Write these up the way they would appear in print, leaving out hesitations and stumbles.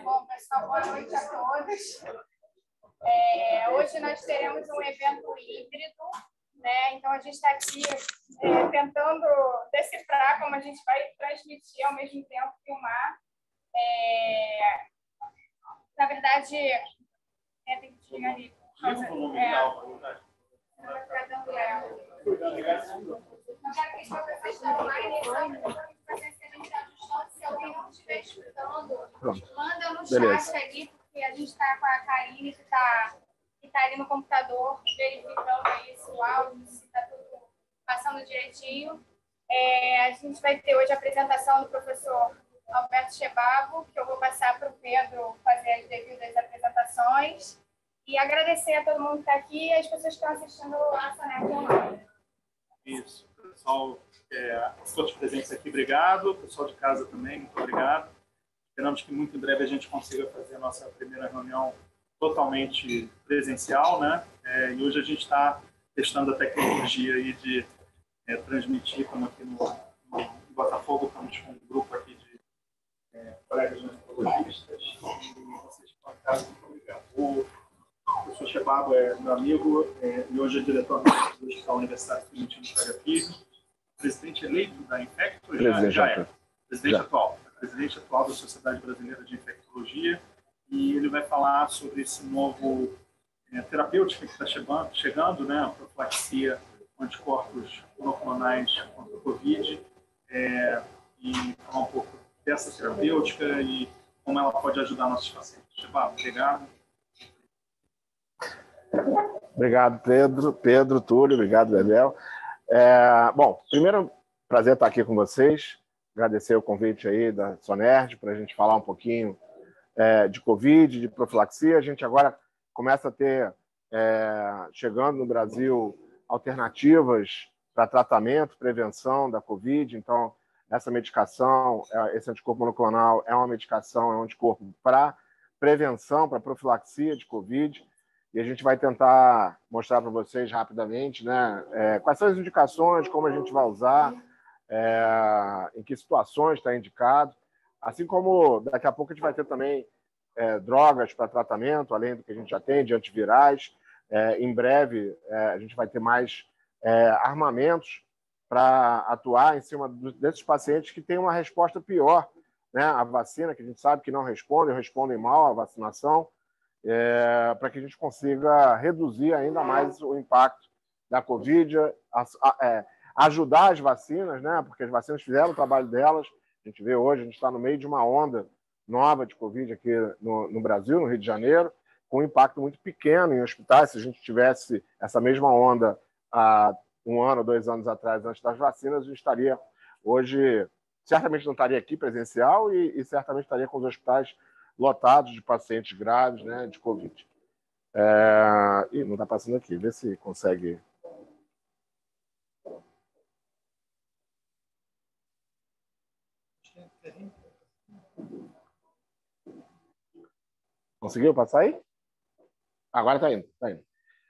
Bom, pessoal, boa noite a todos. Hoje nós teremos um evento híbrido, né? Então a gente está aqui tentando decifrar como a gente vai transmitir ao mesmo tempo, filmar. Na verdade, tem que desligar ali. Não vai ficar dando não quero que as pessoas estejam online, que a gente está ajustando. Se alguém não estiver escutando, manda no chat ali, porque a gente está com a Karine, que está ali no computador, verificando aí se o áudio, se está tudo passando direitinho. A gente vai ter hoje a apresentação do professor Alberto Chebabo, que eu vou passar para o Pedro fazer as devidas apresentações. E agradecer a todo mundo que está aqui e as pessoas que estão assistindo a Soneca online. Isso, pessoal, todos presentes aqui, obrigado. Pessoal de casa também, muito obrigado. Esperamos que muito em breve a gente consiga fazer a nossa primeira reunião totalmente presencial, né? E hoje a gente está testando a tecnologia aí de transmitir, como aqui no Botafogo, estamos com um grupo aqui de colegas neurologistas, e vocês estão em casa, muito obrigado. O professor Chebabo é meu amigo e hoje é diretor do Hospital Universitário Studentino de Faria Filho, presidente eleito da Infecto, já é, presidente atual da Sociedade Brasileira de Infectologia, e ele vai falar sobre esse novo terapêutica que está chegando, né, a profilaxia com anticorpos monoclonais contra o Covid, e falar um pouco dessa terapêutica e como ela pode ajudar nossos pacientes. Chebabo, obrigado. Obrigado, Pedro, Túlio, obrigado, Bebel. Bom, primeiro, prazer estar aqui com vocês, agradecer o convite aí da Sonerd para a gente falar um pouquinho de Covid, de profilaxia. A gente agora começa a ter, chegando no Brasil, alternativas para tratamento, prevenção da Covid. Então, essa medicação, esse anticorpo monoclonal é uma medicação, é um anticorpo para prevenção, para profilaxia de Covid. E a gente vai tentar mostrar para vocês rapidamente, né, quais são as indicações, como a gente vai usar, em que situações está indicado. Assim como daqui a pouco a gente vai ter também drogas para tratamento, além do que a gente já tem, de antivirais. Em breve a gente vai ter mais armamentos para atuar em cima desses pacientes que têm uma resposta pior, né, à vacina, que a gente sabe que não respondem mal à vacinação. Para que a gente consiga reduzir ainda mais o impacto da Covid, ajudar as vacinas, né? Porque as vacinas fizeram o trabalho delas. A gente vê hoje, a gente está no meio de uma onda nova de Covid aqui no Brasil, no Rio de Janeiro, com um impacto muito pequeno em hospitais. Se a gente tivesse essa mesma onda há 1 ano, 2 anos atrás, antes das vacinas, a gente estaria hoje, certamente não estaria aqui presencial e certamente estaria com os hospitais lotados de pacientes graves, né, de Covid. Não está passando aqui, vê se consegue. Conseguiu passar aí? Agora está indo, está indo.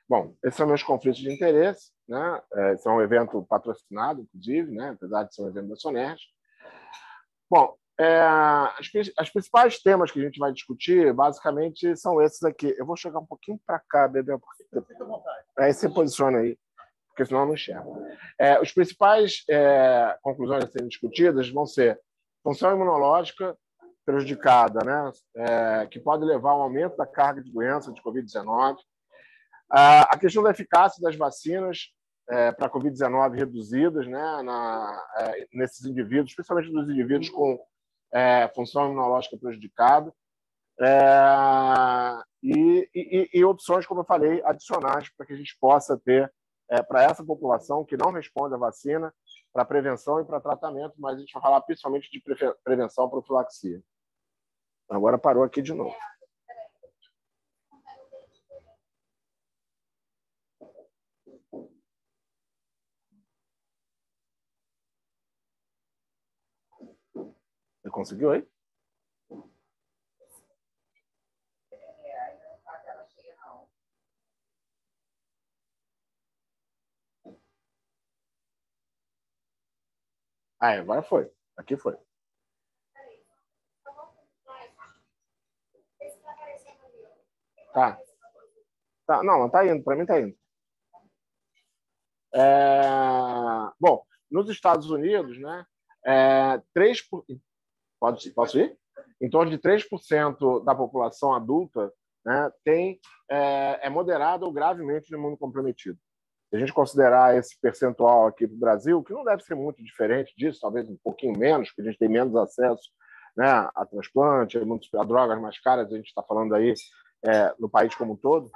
Bom, esses são meus conflitos de interesse, né? Esse é um evento patrocinado, inclusive, né? Apesar de ser um evento da Sonerd. Bom, as principais temas que a gente vai discutir, basicamente, são esses aqui. Eu vou chegar um pouquinho para cá, Bebel. Fica à vontade. Aí você posiciona aí, porque senão eu não enxergo. Os principais conclusões a serem discutidas vão ser função imunológica prejudicada, né, que pode levar ao aumento da carga de doença de Covid-19, a questão da eficácia das vacinas para a Covid-19 reduzidas, né, nesses indivíduos, especialmente nos indivíduos com função imunológica prejudicada, e opções, como eu falei, adicionais para que a gente possa ter para essa população que não responde à vacina, para prevenção e para tratamento, mas a gente vai falar principalmente de prevenção e profilaxia. Agora parou aqui de novo. Você conseguiu aí? Agora foi. Aqui foi. Tá. Tá. Não tá indo. Para mim tá indo. Bom, nos Estados Unidos, né, 3%, posso ir? Em torno de 3% da população adulta, né, é moderada ou gravemente imunocomprometido. Se a gente considerar esse percentual aqui para o Brasil, que não deve ser muito diferente disso, talvez um pouquinho menos, porque a gente tem menos acesso, né, a transplante, a drogas mais caras, a gente está falando aí no país como um todo.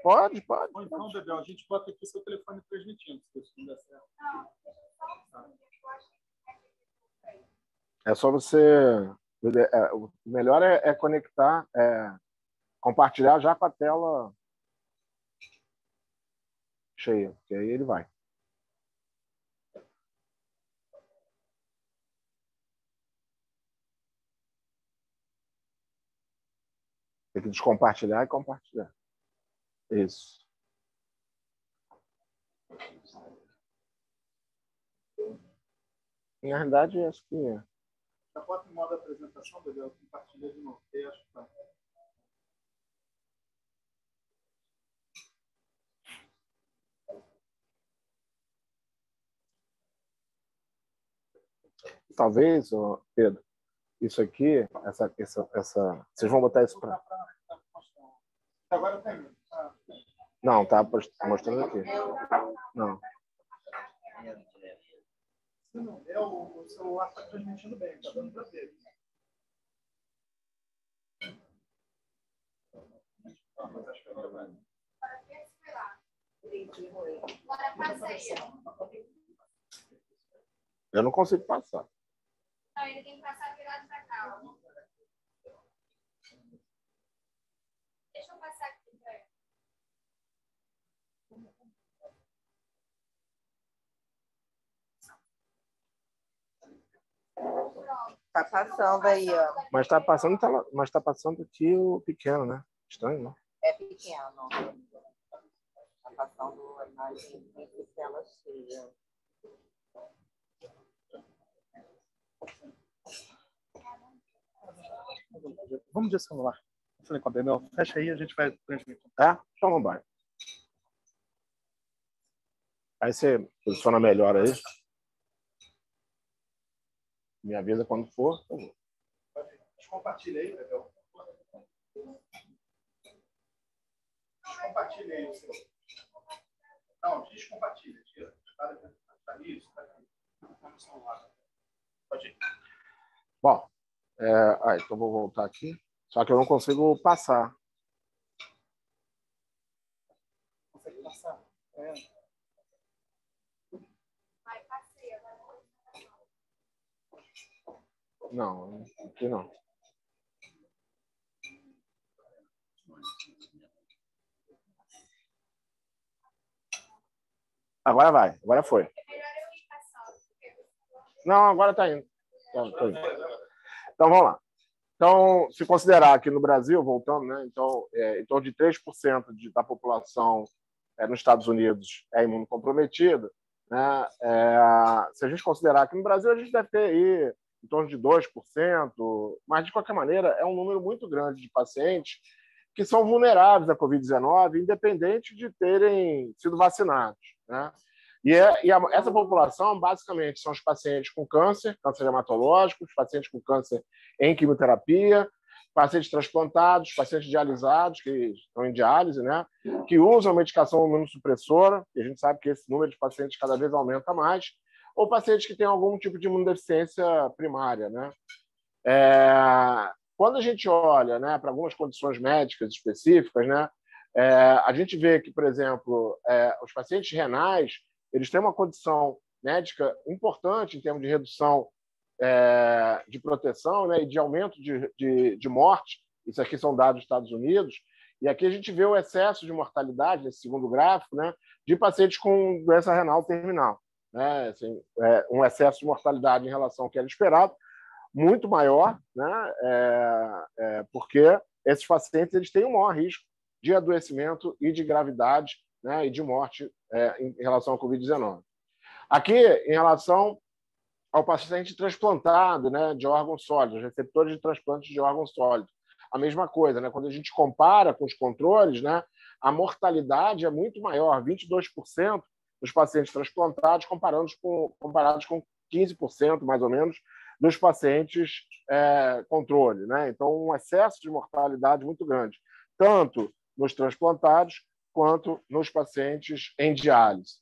Pode. Ou então, Bebel, a gente bota aqui seu telefone transmitindo, se isso não der certo. É só você... O melhor é conectar, compartilhar já com a tela cheia, que aí ele vai. Tem que descompartilhar e compartilhar. Isso. Na realidade, acho que... Já bota em modo apresentação, Bebel, compartilha de novo. Eu acho que tá. Talvez, Pedro, isso aqui, vocês vão botar isso para... Agora tem. Não, tá mostrando aqui. Não. Se não der, o celular está transmitindo bem, está dando para ver. Agora passa aí. Eu não consigo passar. Não, ele tem que passar virado para cá. Ó. Deixa eu passar aqui, velho. Tá passando aí, ó. Mas tá passando aqui o pequeno, né? Estranho, né? É pequeno. Tá passando a imagem em tela cheia. Vamos de celular. Eu falei com a Bebel, fecha aí, a gente vai transmitir. Só não vai. Aí você posiciona melhor aí. Me avisa quando for. Compartilha aí, Bebel. Descompartilha aí. Não, descompartilha. Tira. Tá isso, tá aqui. Tá no celular. Pode ir. Bom, então vou voltar aqui. Só que eu não consigo passar. Consegue passar? Vai, passei. Não, aqui não. Agora vai, agora foi. Não, agora está indo. Tá indo. Então, vamos lá. Então, se considerar aqui no Brasil, voltando, né? Então, em torno de 3% da população nos Estados Unidos é imunocomprometida, né? Se a gente considerar aqui no Brasil, a gente deve ter aí em torno de 2%, mas, de qualquer maneira, é um número muito grande de pacientes que são vulneráveis à Covid-19, independente de terem sido vacinados, né? Essa população, basicamente, são os pacientes com câncer hematológico, os pacientes com câncer em quimioterapia, pacientes transplantados, pacientes dialisados, que estão em diálise, né? Que usam medicação imunossupressora, e a gente sabe que esse número de pacientes cada vez aumenta mais, ou pacientes que têm algum tipo de imunodeficiência primária, né? Quando a gente olha, né, para algumas condições médicas específicas, né, a gente vê que, por exemplo, os pacientes renais, eles têm uma condição médica importante em termos de redução de proteção, né, e de aumento de morte. Isso aqui são dados dos Estados Unidos. E aqui a gente vê o excesso de mortalidade, nesse segundo gráfico, né, de pacientes com doença renal terminal. Né, assim, um excesso de mortalidade em relação ao que era esperado, muito maior, né, porque esses pacientes eles têm um maior risco de adoecimento e de gravidade, né, e de morte em relação à Covid-19. Aqui, em relação ao paciente transplantado, né, de órgãos sólidos, receptores de transplante de órgãos sólidos, a mesma coisa, né? Quando a gente compara com os controles, né, a mortalidade é muito maior, 22% dos pacientes transplantados, comparados com 15%, mais ou menos, dos pacientes controle, né? Então, um excesso de mortalidade muito grande, tanto nos transplantados quanto nos pacientes em diálise.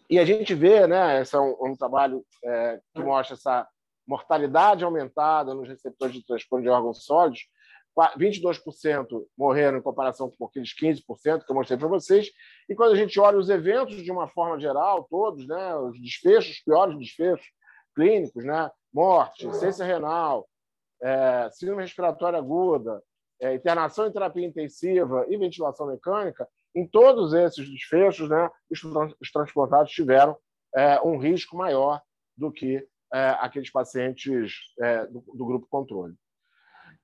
E a gente vê, né, esse é um trabalho que mostra essa mortalidade aumentada nos receptores de transplante de órgãos sólidos, 22% morreram em comparação com aqueles 15% que eu mostrei para vocês. E quando a gente olha os eventos de uma forma geral, todos, né, os desfechos, os piores desfechos clínicos, né, morte, insuficiência renal, síndrome respiratória aguda, internação em terapia intensiva e ventilação mecânica, em todos esses desfechos, né, os transplantados tiveram um risco maior do que aqueles pacientes do grupo controle.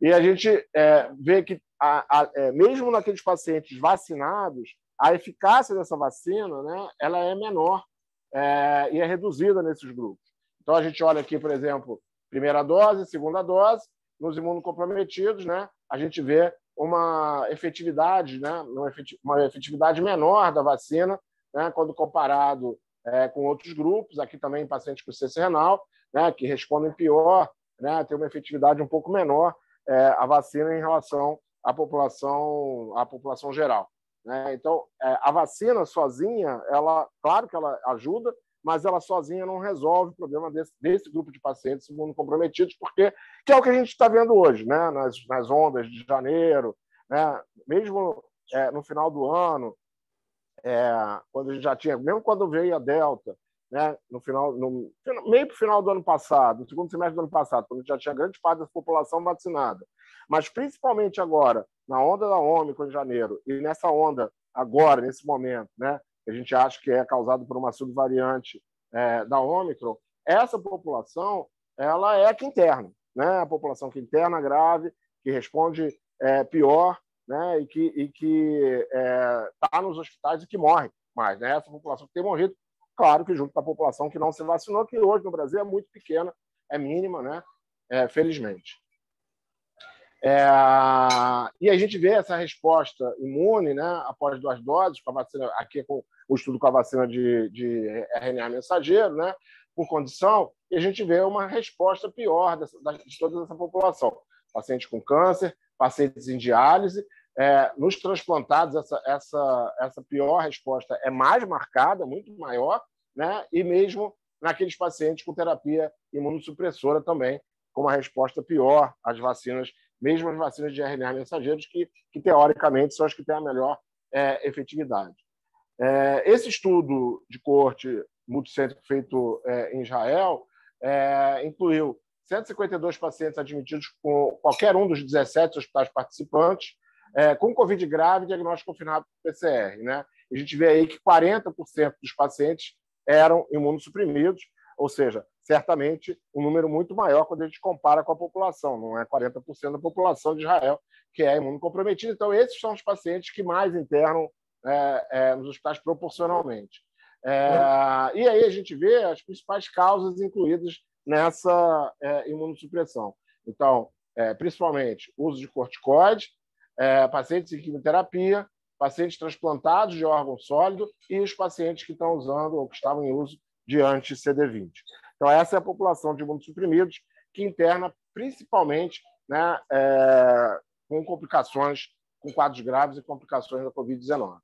E a gente vê que, mesmo naqueles pacientes vacinados, a eficácia dessa vacina, né, ela é menor e é reduzida nesses grupos. Então, a gente olha aqui, por exemplo, primeira dose, segunda dose, nos imunocomprometidos, né, a gente vê uma efetividade, né, uma efetividade menor da vacina, né, quando comparado com outros grupos, aqui também pacientes com insuficiência renal, né, que respondem pior, né, tem uma efetividade um pouco menor a vacina em relação à população geral, né? Então, a vacina sozinha, claro que ela ajuda, mas ela sozinha não resolve o problema desse grupo de pacientes imunocomprometidos, porque que é o que a gente está vendo hoje, né? Nas ondas de janeiro, né? Mesmo no final do ano, quando a gente já tinha, mesmo quando veio a Delta, né? Meio para o final do ano passado, no segundo semestre do ano passado, quando já tinha grande parte da população vacinada, mas principalmente agora, na onda da Ômicron em janeiro, e nessa onda agora, nesse momento, né? Que a gente acha que é causado por uma subvariante da Ômicron, essa população ela é a que interna, né? A população que interna grave, que responde pior, né? E que está nos hospitais e que morre mais, né? Essa população que tem morrido, claro que junto com a população que não se vacinou, que hoje no Brasil é muito pequena, é mínima, né? Felizmente. E a gente vê essa resposta imune, né, após 2 doses, com a vacina, aqui com o estudo com a vacina de RNA mensageiro, né, por condição, e a gente vê uma resposta pior de toda essa população. Pacientes com câncer, pacientes em diálise. Nos transplantados, essa pior resposta é mais marcada, muito maior, né, e mesmo naqueles pacientes com terapia imunossupressora também, com uma resposta pior às vacinas, mesmo as vacinas de RNA mensageiros, que teoricamente são as que têm a melhor efetividade. Esse estudo de coorte multicêntrico feito em Israel incluiu 152 pacientes admitidos com qualquer um dos 17 hospitais participantes, com Covid grave, diagnóstico confirmado por PCR, né? E a gente vê aí que 40% dos pacientes eram imunossuprimidos, ou seja, certamente um número muito maior quando a gente compara com a população, não é 40% da população de Israel que é imunocomprometida. Então, esses são os pacientes que mais internam nos hospitais proporcionalmente. E aí a gente vê as principais causas incluídas nessa imunossupressão. Então, principalmente, uso de corticoide, pacientes em quimioterapia, pacientes transplantados de órgão sólido e os pacientes que estão usando ou que estavam em uso de anti-CD20. Então, essa é a população de imunossuprimidos que interna principalmente, né, com complicações, com quadros graves e complicações da Covid-19.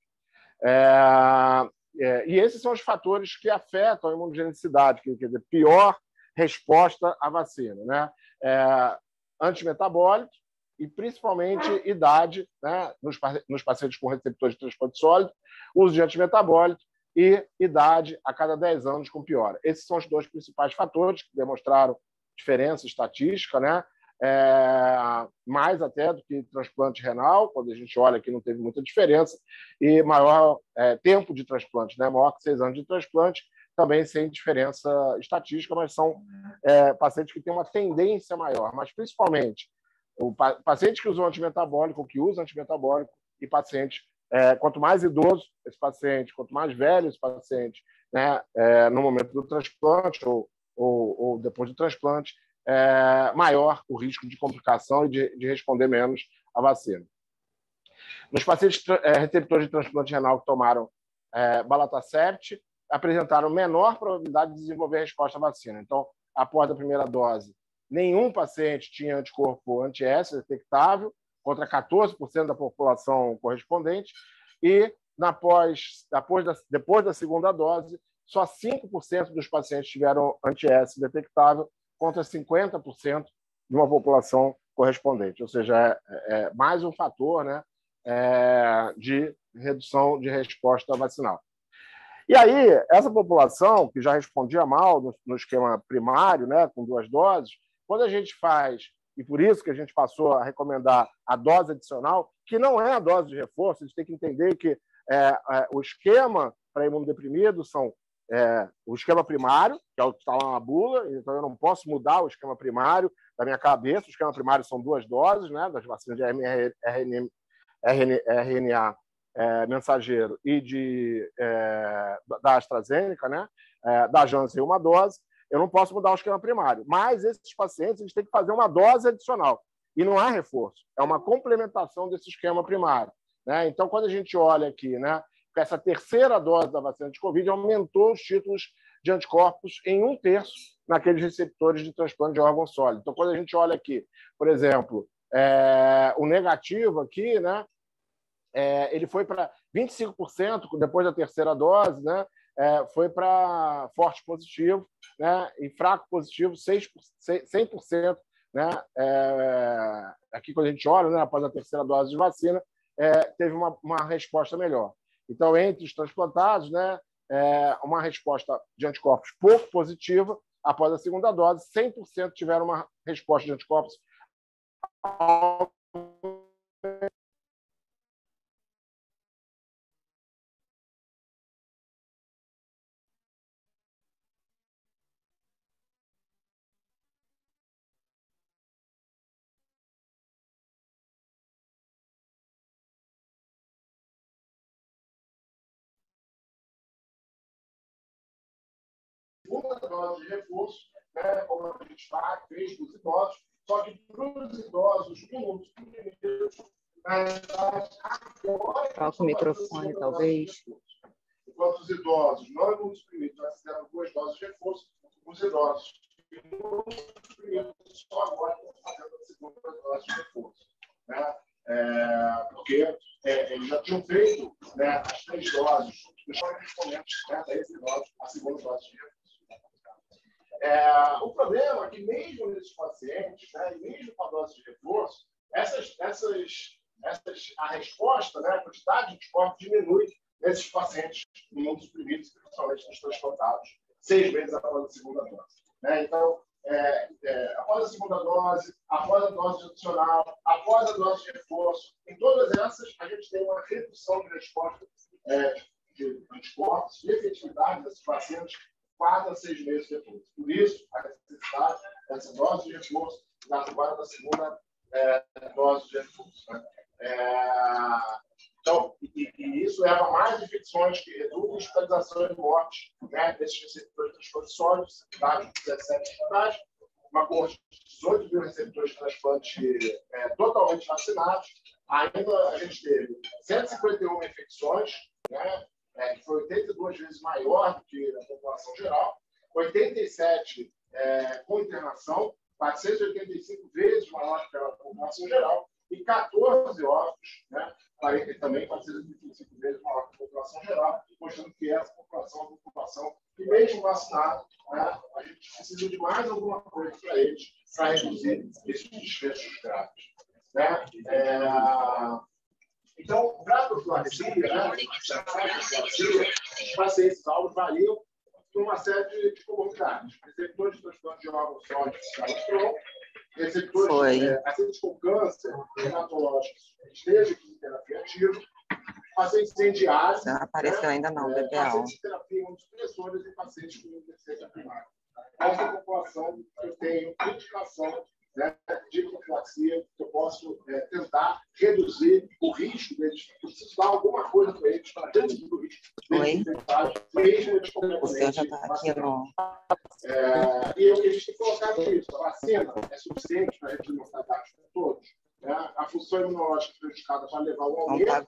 E esses são os fatores que afetam a imunogenicidade, quer dizer, pior resposta à vacina, né? Antimetabólicos e, principalmente, idade, né, nos pacientes com receptores de transplante sólido, uso de antimetabólicos e idade a cada 10 anos com piora. Esses são os 2 principais fatores que demonstraram diferença estatística, né? Mais até do que transplante renal, quando a gente olha que não teve muita diferença, e maior tempo de transplante, né? Maior que 6 anos de transplante, também sem diferença estatística, mas são pacientes que têm uma tendência maior, mas principalmente pacientes que usam antimetabólico, que usam antimetabólico, e pacientes quanto mais idoso esse paciente, quanto mais velho esse paciente, né, no momento do transplante ou depois do transplante, maior o risco de complicação e de responder menos à vacina. Nos pacientes receptores de transplante renal que tomaram balatacept, apresentaram menor probabilidade de desenvolver resposta à vacina. Então, após a primeira dose, nenhum paciente tinha anticorpo anti-S detectável, contra 14% da população correspondente, e depois da segunda dose, só 5% dos pacientes tiveram anti-S detectável, contra 50% de uma população correspondente. Ou seja, é mais um fator, né, de redução de resposta vacinal. E aí, essa população, que já respondia mal no esquema primário, né, com 2 doses, quando a gente faz, e por isso que a gente passou a recomendar a dose adicional, que não é a dose de reforço, a gente tem que entender que o esquema para imunodeprimido são o esquema primário, que é o que está lá na bula, então eu não posso mudar o esquema primário da minha cabeça. O esquema primário são 2 doses, né, das vacinas de RNA mensageiro e da AstraZeneca, né, da Janssen 1 dose. Eu não posso mudar o esquema primário. Mas esses pacientes eles têm que fazer uma dose adicional. E não é reforço, é uma complementação desse esquema primário, né? Então, quando a gente olha aqui, né, essa terceira dose da vacina de Covid aumentou os títulos de anticorpos em 1/3 naqueles receptores de transplante de órgão sólido. Então, quando a gente olha aqui, por exemplo, o negativo aqui, né, ele foi para 25% depois da terceira dose, né, foi para forte positivo, né, e fraco positivo 100%, né, aqui quando a gente olha, né, após a terceira dose de vacina, teve uma resposta melhor. Então, entre os transplantados, né, uma resposta de anticorpos pouco positiva após a segunda dose, 100% tiveram uma resposta de anticorpos segunda dose de reforço, né, como a gente fez para os idosos, só que para os idosos imunossuprimidos, Troca o microfone, talvez. Enquanto os idosos não imunossuprimidos já fizeram 2 doses de reforço, os idosos imunossuprimidos só agora estão fazendo a segunda dose de reforço, né? Porque eles já tinham feito, né, as 3 doses, dos correspondentes, né, a esses idosos, a segunda dose de reforço. O problema é que, mesmo nesses pacientes, né, e mesmo com a dose de reforço, a resposta, né, a quantidade de anticorpos diminui nesses pacientes imunossuprimidos, principalmente nos transplantados, 6 meses após a segunda dose, né? Então, após a segunda dose, após a dose adicional, após a dose de reforço, em todas essas, a gente tem uma redução de resposta de anticorpos e efetividade desses pacientes 4 a 6 meses depois. Por isso, a necessidade dessa dose de reforço agora da segunda dose de reforço, né? Então, e isso leva a mais infecções que reduzem a hospitalização e morte, né, desses receptores de transplante sólidos, dados de 17 hospitais, uma coorte de 18 mil receptores de transplante totalmente vacinados. Ainda a gente teve 151 infecções, né, que foi 82 vezes maior do que a população geral, 87 com internação, 485 vezes maior que a população geral, e 14 óbitos, né, também 485 vezes maior que a população geral, mostrando que essa população é uma população que, mesmo vacinada, né, a gente precisa de mais alguma coisa para eles, para reduzir esses desfechos graves, né? Então, para a profilaxia, né, os pacientes alvos variam por uma série de comorbidades. Receptores de transplante de órgãos sólidos se alastrou, receptores pacientes com câncer hematológicos, esteja de terapia ativa, pacientes incendiários, não apareceu ainda não, BPL. pacientes de terapia imunossupressores e pacientes com deficiência primária. Essa população eu tenho indicação né, de profilaxia, que eu posso tentar reduzir o risco deles. Eu preciso dar alguma coisa para eles para reduzir o risco deles, mesmo eles O senhor já está aqui no... e a gente tem que colocar isso. A vacina é suficiente para a gente não tratar para todos. A função imunológica prejudicada para levar o aumento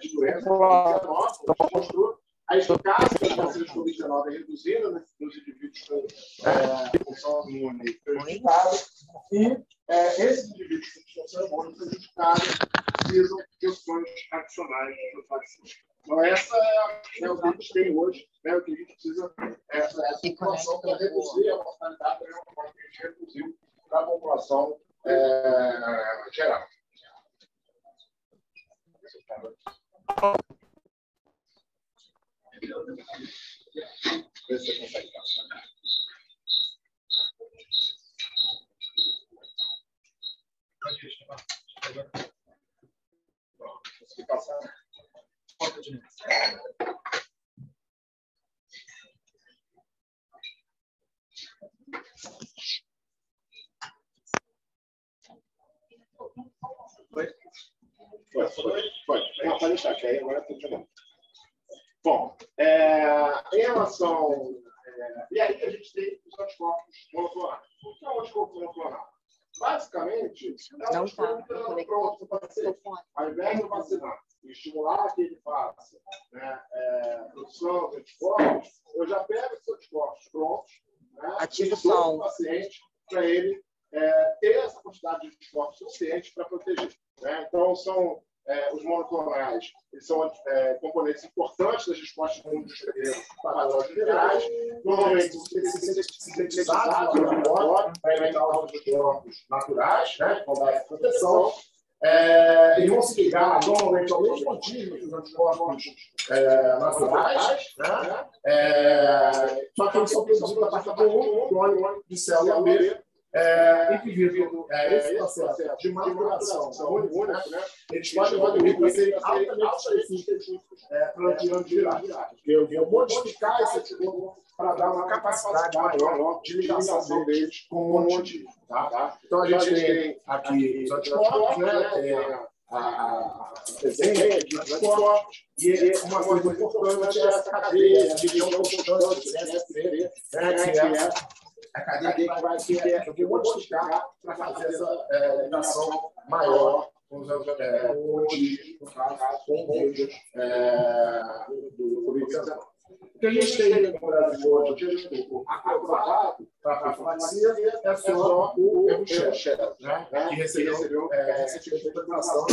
de doença, COVID-19, mostrou a eficácia das vacinas COVID-19 é reduzida nos indivíduos com função imune prejudicada e esses indivíduos com função imune prejudicada precisam de opções adicionais de vacina. Então, essa é o que a gente tem hoje, né, o que a gente precisa, essa situação para reduzir a mortalidade, que a gente reduziu para a população geral. Vê se você consegue passar. Consegui passar. Porta de novo. Pode. Não, pode deixar, que aí agora eu estou jogando. Bom, em relação... e aí a gente tem os anticorpos monoclonais. O que é um anticorpo monoclonal? Basicamente, é um anticorpo pronto para ser, ao invés de vacinar e estimular que ele faça produção de anticorpos, eu já pego esses anticorpos prontos, e dou para o paciente para ele ter essa quantidade de anticorpos suficiente para proteger. Então, são os monoclonais, eles são componentes importantes das respostas imunológicas para patógenos virais. Normalmente, eles são sintetizados no laboratório para evitar os anticorpos naturais, com baixa proteção. Eles vão se ligar normalmente ao mesmo antígeno dos anticorpos naturais, só que eles são produzidos a partir de um clone de célula B. E devido a esse processo de maturação única, eles podem evoluir para serem altamente específicos para antivirais. Porque eu vou modificar esse anticorpo para dar uma capacidade maior de ligação deles com o antígeno. Então, a gente tem aqui os anticorpos, tem a desenho aqui dos anticorpos, e uma coisa importante é essa cadeia de região constante, que é a cadeia que vai ter que modificar para fazer essa ligação maior com o antígeno, no caso, com o vírus do Covid-19. O que a gente tem no Brasil hoje, o anticorpo aprovado para a profilaxia, é só o Evusheld, que recebeu recentemente a aprovação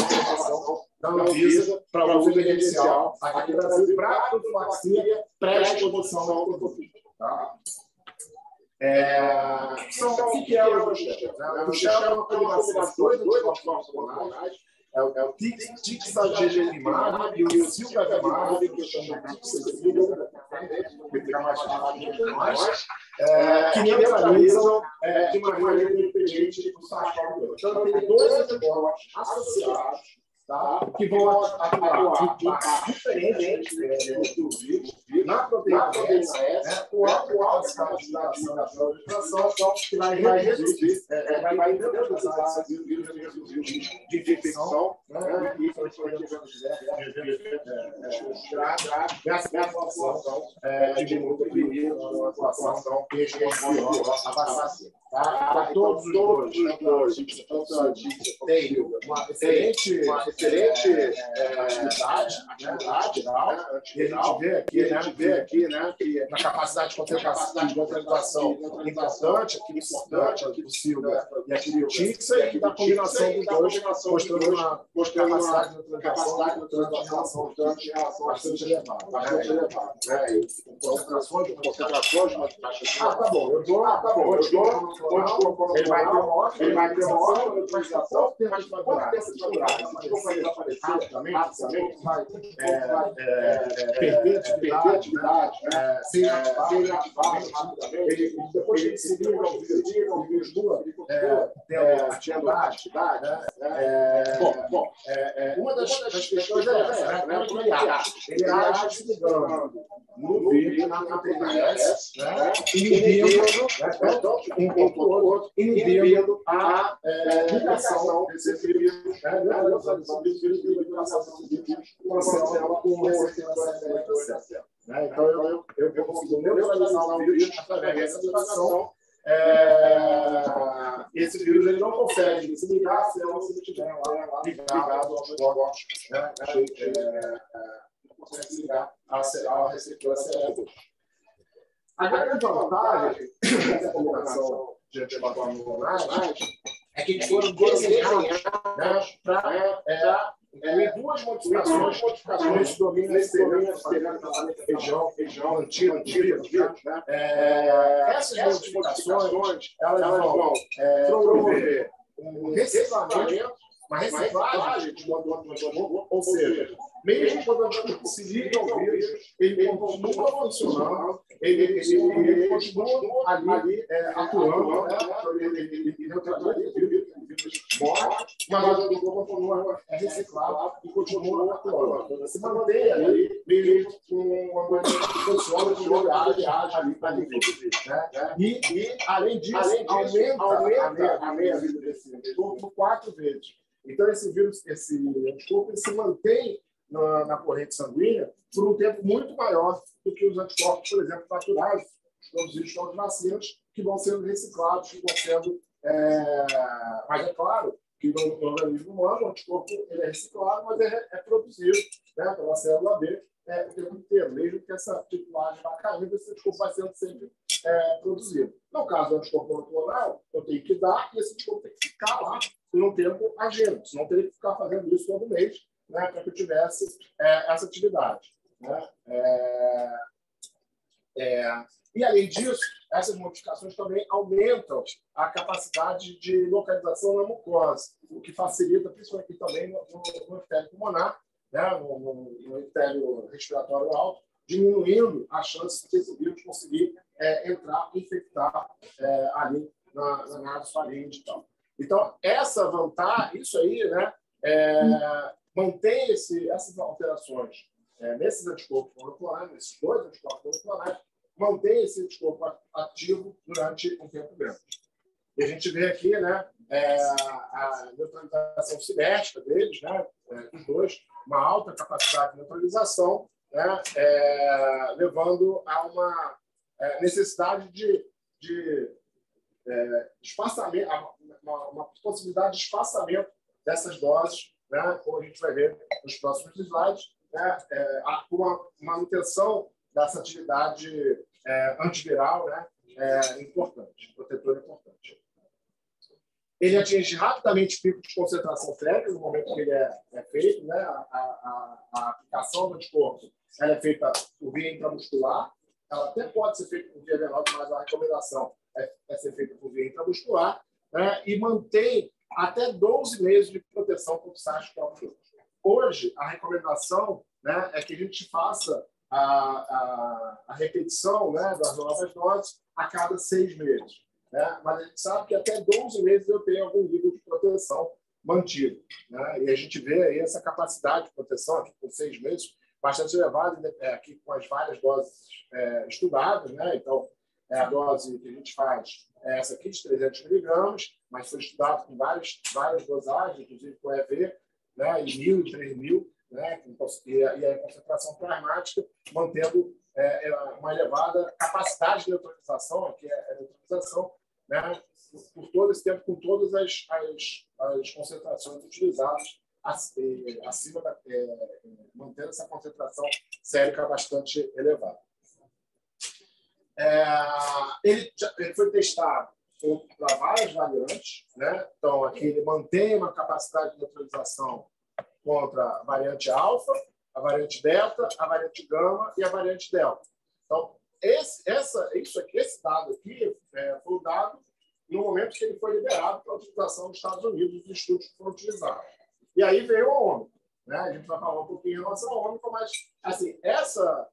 da Anvisa para o uso emergencial aqui no Brasil para a profilaxia pré-exposição ao Covid. O que é o Evusheld? O Evusheld é uma combinação de dois anticorpos monoclonais, é o tixagevimab e o silgavimab, que eu chamo de tixagevimab, que fica mais fácil, que neutralizam de maneira independente do SARS-CoV-2. Então, tem dois anticorpos associados, que vão atuar em partes diferentes do vírus, na proteína S, com alta capacidade de infiltração, que vai reduzir, vai neutralizar esses vírus de infecção, e essa população de multiprimir a população que responde a vacina. Para todos os dois, tem uma excelente atividade, e a gente vê aqui, que na capacidade de concentração importante, aquele do Silva e aquele do Tixa, e da combinação dos dois, mostrando uma capacidade de concentração bastante elevada. Concentrações, tá bom, eu dou. Ele vai ter uma ótima utilização, tem mais essa dificuldade. Rapidamente, vai perder atividade atividade, né? Sem ativar rapidamente, depois que ele se liga ao vírus, ele continua tendo atividade, né? Uma das questões é essa, né? Como ele age? Ele age se ligando no vírus, na TPS, né? Inibindo, um contra o outro, inibindo a ligação desse vírus, né? Neutralização desse vírus, com a célula com receptor célula. Então, eu consigo neutralizar o vírus através dessa ligação. Esse vírus ele não consegue se ligar se ele não estiver lá ligado aos corpos, né? Não consegue se ligar ao receptor cerebral. A grande vantagem dessa combinação de anticorpos monoclonais é que eles foram desenhados, né, para incluir duas modificações nesse domínio região antiga do vírus. Essas modificações elas vão promover um reciclamento, uma reciclagem de modo, ou seja, mesmo quando a gente se liga ao vírus, ele continua funcionando, ele continua ali atuando, né? Ele neutraliza o vírus, morre, mas o vírus continua reciclado e continua atuando. Se mantém ali, mesmo com uma funciona de viagem ali para dentro. E, além disso, aumenta a meia-vida desse anticorpo por 4 vezes. Então, esse vírus, esse anticorpo, ele se mantém na corrente sanguínea por um tempo muito maior do que os anticorpos, por exemplo, naturais, produzidos pelas vacinas, que vão sendo reciclados, que vão sendo... mas é claro que no organismo humano o anticorpo ele é reciclado, mas é produzido, né, pela célula B o tempo inteiro. Mesmo que essa titulagem vá caindo, esse anticorpo vai sendo sempre produzido. No caso do anticorpo monoclonal, eu tenho que dar e esse anticorpo tem que ficar lá por um tempo agindo, senão eu teria que ficar fazendo isso todo mês, né, para que eu tivesse essa atividade. Né? E, além disso, essas modificações também aumentam a capacidade de localização na mucosa, o que facilita, principalmente também no epitélio pulmonar, né, no epitélio respiratório alto, diminuindo a chance de esse vírus conseguir entrar e infectar ali na nasofaringe e tal. Então, essa vantagem, isso aí, né, mantém essas alterações nesses anticorpos monoclonais, nesses 2 anticorpos monoclonais, mantém esse anticorpo ativo durante um tempo grande. E a gente vê aqui, né, a neutralização cinética deles, né, os 2, uma alta capacidade de neutralização, né, levando a uma necessidade de espaçamento, uma possibilidade de espaçamento dessas doses, né, como a gente vai ver nos próximos slides, né, com uma manutenção dessa atividade antiviral, né, importante, protetora importante. Ele atinge rapidamente pico de concentração férrea no momento que ele é feito, né, a aplicação do anticorpo ela é feita por via intramuscular, ela até pode ser feita por via venosa, mas a recomendação é ser feita por via intramuscular, né, e mantém até 12 meses de proteção contra o SARS-CoV-2. Hoje, a recomendação, né, é que a gente faça a repetição, né, das novas doses a cada 6 meses. Né? Mas a gente sabe que até 12 meses eu tenho algum nível de proteção mantido. Né? E a gente vê aí essa capacidade de proteção aqui por 6 meses bastante elevada, aqui com as várias doses estudadas. Né? Então, a dose que a gente faz é essa aqui de 300 miligramas, mas foi estudado com várias dosagens, inclusive com EV, né? E 1.000 e 3.000, né? E a concentração plasmática, mantendo uma elevada capacidade de neutralização, aqui é a neutralização, né? Por todo esse tempo, com todas as concentrações utilizadas, acima mantendo essa concentração sérica bastante elevada. Ele foi testado para várias variantes, né? Então, aqui ele mantém uma capacidade de neutralização contra a variante alfa, a variante beta, a variante gama e a variante delta. Então, esse dado aqui foi o dado no momento que ele foi liberado para a utilização nos Estados Unidos, os estudos que foram utilizados. E aí veio a Ômicron, né? A gente vai falar um pouquinho em relação à Ômicron, mas assim, essa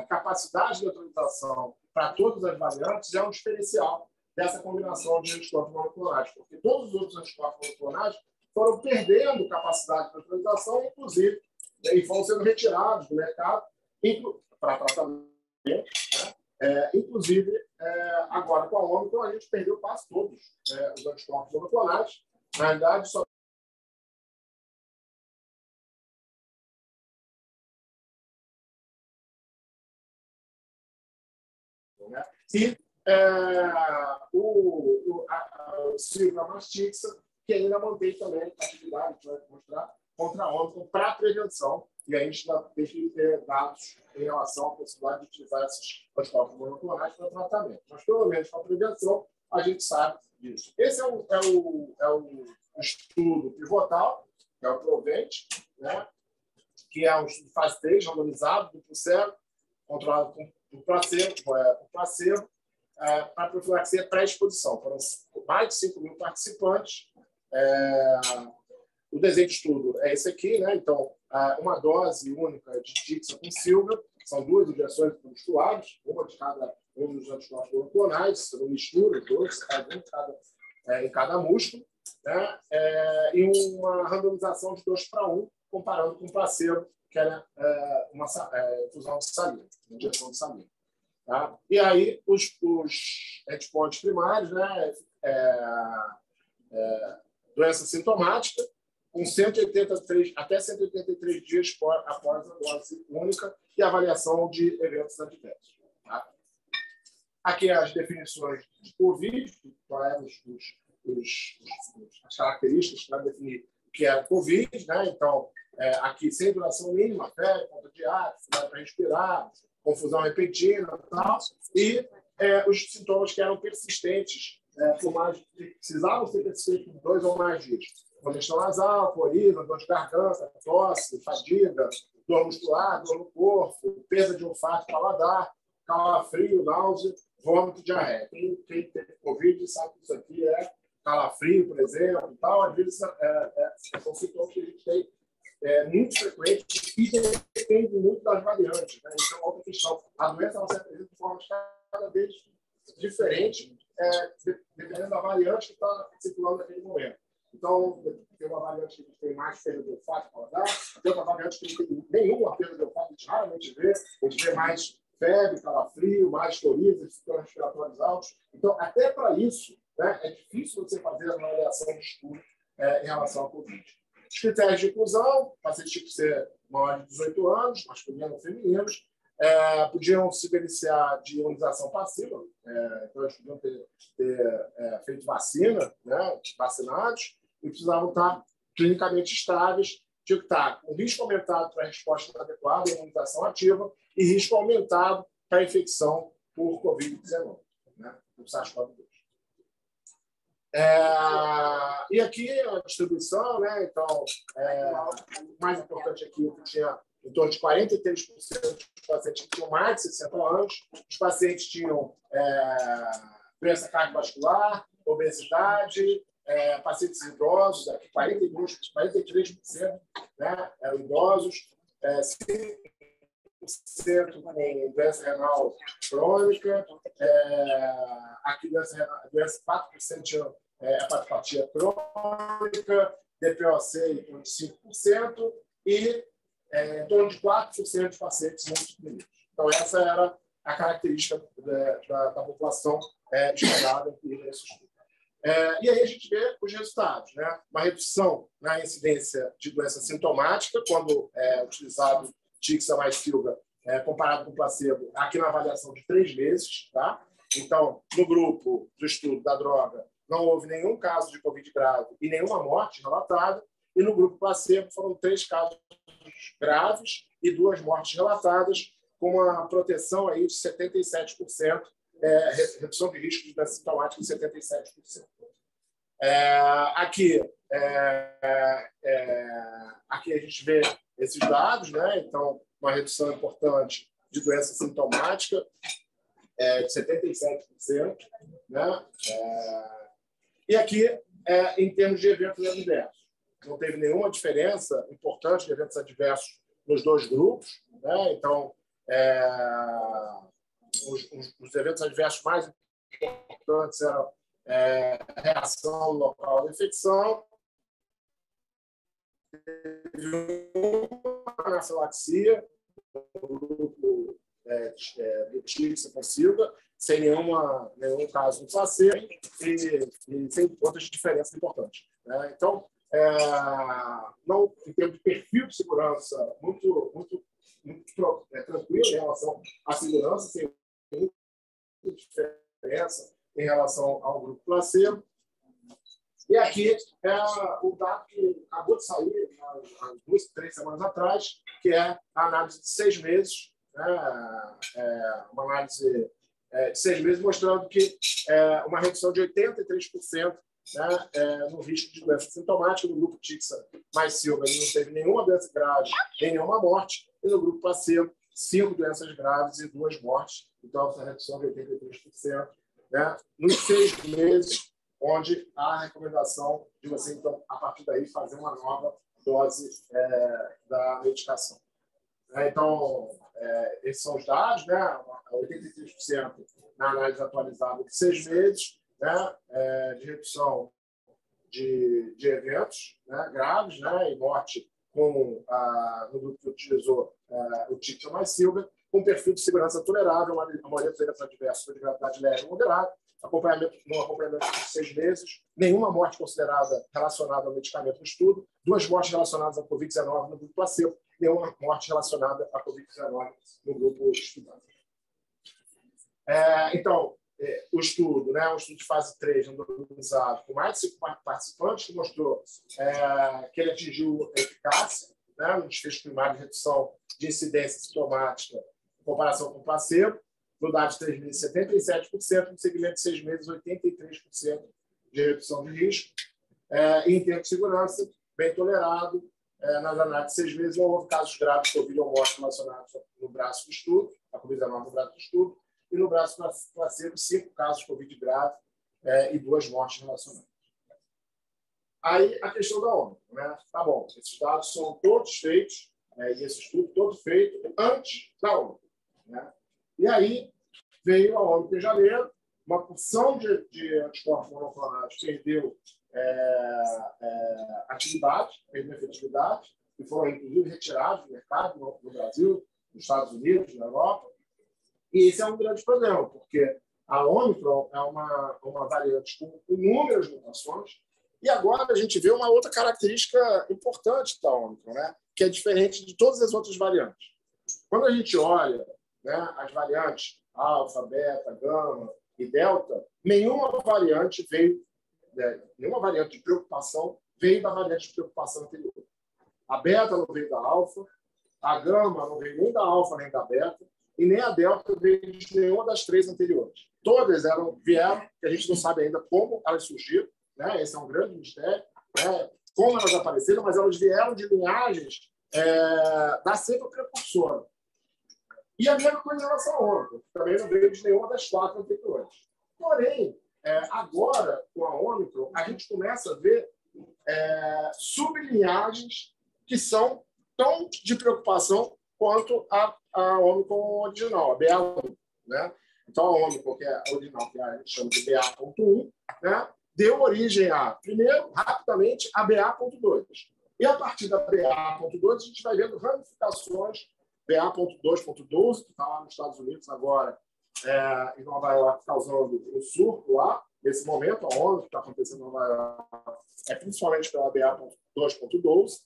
capacidade de neutralização para todas as variantes é um diferencial dessa combinação de anticorpos monoclonais, porque todos os outros anticorpos monoclonais foram perdendo capacidade de neutralização, inclusive, e foram sendo retirados do mercado para tratamento, né? Inclusive, agora com a Ômicron, a gente perdeu quase todos os anticorpos monoclonais. Na realidade, só e o Silvamastixa, que ainda mantém também atividade, que vai mostrar, contra a Ômicron para prevenção. E a gente ainda tem que ter dados em relação à possibilidade de utilizar esses anticorpos monoclonais para tratamento. Mas, pelo menos, para prevenção, a gente sabe disso. Esse é o estudo pivotal, que é o PROVENT, né? Que é um estudo de fase 3, randomizado, duplo cego, controlado por placebo, para profilaxia pré-exposição. Foram mais de 5 mil participantes. O desenho de estudo é esse aqui, né? Então, uma dose única de Tixa com Silva, são 2 injeções musculares, uma de cada um dos anticorpos monoclonais, uma mistura de 2, em cada músculo, né? E uma randomização de 2:1, comparando com o placebo, que era uma infusão de saliva, injeção de saliva. Tá? E aí, os endpoints primários, né? Doença sintomática, com até 183 dias após a dose única e avaliação de eventos adversos. Tá? Aqui as definições de COVID, as características para definir o que é COVID, né? Então, aqui sem duração mínima, febre, falta de ar, dificuldade para respirar, confusão repentina e tal, e os sintomas que eram persistentes, precisavam ser persistentes por 2 ou mais dias. Congestão nasal, coriza, dor de garganta, tosse, fadiga, dor muscular, dor no corpo, perda de olfato, paladar, calafrio, náusea, vômito, diarreia. Quem teve Covid sabe que isso aqui é calafrio, por exemplo, e tal. Às vezes são sintomas que a gente tem muito frequentes e depende muito das variantes, né? Isso é uma outra questão. A doença ela se apresenta de forma cada vez diferente, dependendo da variante que está circulando naquele momento. Então, tem uma variante que tem mais perda de olfato, paladar, tem outra variante que não tem nenhuma perda de olfato, a gente raramente vê, a gente vê mais febre, calafrio, mais coriza, sintomas respiratórios altos. Então, até para isso, né, é difícil você fazer a avaliação de estudo em relação ao Covid. Os critérios de inclusão, pacientes tinham que ser maior de 18 anos, masculinos ou femininos, podiam se beneficiar de imunização passiva, então eles podiam ter feito vacina, né, vacinados, e precisavam estar clinicamente estáveis, tinham que estar com risco aumentado para a resposta adequada, imunização ativa, e risco aumentado para a infecção por Covid-19, né, por SARS-CoV-2. E aqui a distribuição, né? Então, o mais importante aqui, que tinha em torno de 43% dos pacientes que tinham mais de 60 anos, os pacientes tinham doença cardiovascular, obesidade, pacientes idosos, aqui 43%, né, eram idosos, 5% com doença renal crônica, aqui doença 4% tinham hepatopatia crônica, DPOC em torno de 5% e em torno de 4% de pacientes multiplicados. Então, essa era a característica da população esperada nesse estudo. E aí a gente vê os resultados, né? Uma redução na incidência de doença sintomática, quando utilizado Tixa mais Silva, comparado com o placebo, aqui na avaliação de 3 meses. Tá? Então, no grupo do estudo da droga, não houve nenhum caso de Covid grave e nenhuma morte relatada, e no grupo placebo foram 3 casos graves e 2 mortes relatadas, com uma proteção aí de 77%, redução de risco de doença sintomática de 77%. Aqui a gente vê esses dados, né? Então, uma redução importante de doença sintomática de 77%, né? E aqui, em termos de eventos adversos, não teve nenhuma diferença importante de eventos adversos nos 2 grupos, né? Então, Os eventos adversos mais importantes eram reação local da infecção, uma anafilaxia, no grupo do Ticsa com Silva, sem nenhum caso de placebo e sem outras diferenças importantes. Né? Então, não, em termos de perfil de segurança, muito tranquilo em relação à segurança, sem muita diferença em relação ao grupo placebo. E aqui é o dado que acabou de sair há 2, 3 semanas atrás, que é a análise de 6 meses, né? Uma análise de 6 meses mostrando que uma redução de 83%, né, no risco de doença sintomática no grupo Ticsa mais Silva. Ele não teve nenhuma doença grave, nem nenhuma morte, e no grupo placebo, 5 doenças graves e 2 mortes. Então, essa redução de 83%, né, nos 6 meses, onde há a recomendação de você, então, a partir daí, fazer uma nova dose da medicação. Então, esses são os dados, né? 83% na análise atualizada de 6 meses, né? De redução de eventos, né? Graves, né? E morte no grupo que utilizou o Ticsa mais Silva, com perfil de segurança tolerável, a maioria dos eventos adversos foi de gravidade leve ou moderada, no acompanhamento de 6 meses, nenhuma morte considerada relacionada ao medicamento no estudo, 2 mortes relacionadas à Covid-19 no grupo placebo, nenhuma morte relacionada à Covid-19 no grupo estudado. Então, o estudo, né, um estudo de fase 3, randomizado, com mais de 5 participantes, que mostrou que ele atingiu eficácia, né, no desfecho primário de redução de incidência sintomática em comparação com o placebo. No dado de 3 meses, 77%, no segmento de 6 meses, 83% de redução de risco. E em termos de segurança, bem tolerado. Nas análises de 6 meses, não houve casos graves de Covid ou morte relacionados no braço do estudo, a Covid-19 no braço do estudo, e no braço placebo, 5 casos de Covid grave e 2 mortes relacionadas. Aí, a questão da ONU. Né? Tá bom, esses dados são todos feitos, e esse estudo todo feito antes da ONU. Né? E aí veio a ONU em janeiro, uma porção de anticorpos monoclonais perdeu atividade, perdeu efetividade, e foram, inclusive, retirados do mercado no Brasil, nos Estados Unidos, na Europa. E esse é um grande problema, porque a Omicron é uma variante com inúmeras mutações, e agora a gente vê uma outra característica importante da Omicron, né? Que é diferente de todas as outras variantes. Quando a gente olha, né, as variantes alfa, beta, gama e delta, nenhuma variante de preocupação veio da variante de preocupação anterior. A beta não veio da alfa, a gama não veio nem da alfa nem da beta, e nem a delta veio de nenhuma das 3 anteriores. Todas vieram, que a gente não sabe ainda como elas surgiram, né? Esse é um grande mistério, né? Como elas apareceram, mas elas vieram de linhagens da cepa precursora. E a mesma coisa em relação ao Ômicron, que também não veio de nenhuma das 4 anteriores. Porém, agora, com a Ômicron, a gente começa a ver sublinhagens que são tão de preocupação quanto a Ômicron original, a BA1. Né? Então, a Ômicron, que é a original, que a gente chama de BA.1, né? Deu origem primeiro, rapidamente, a BA.2. E a partir da BA.2, a gente vai vendo ramificações, BA.2.12, que está lá nos Estados Unidos agora, em Nova York, causando um surto lá, nesse momento, a onda que está acontecendo em Nova York é principalmente pela BA.2.12,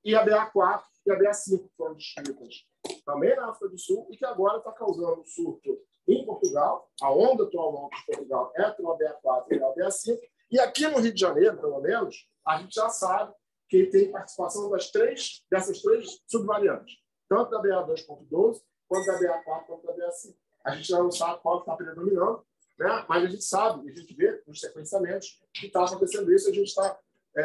e a BA4 e a BA5, que foram descritas também na África do Sul, e que agora está causando um surto em Portugal. A onda atual de Portugal é pela BA4 e pela BA5, e aqui no Rio de Janeiro, pelo menos, a gente já sabe que tem participação dessas três subvariantes, tanto da BA2.12, quanto da BA4, quanto da BA5. A gente já não sabe qual está predominando, né? Mas a gente sabe, a gente vê nos sequenciamentos que está acontecendo isso. A gente está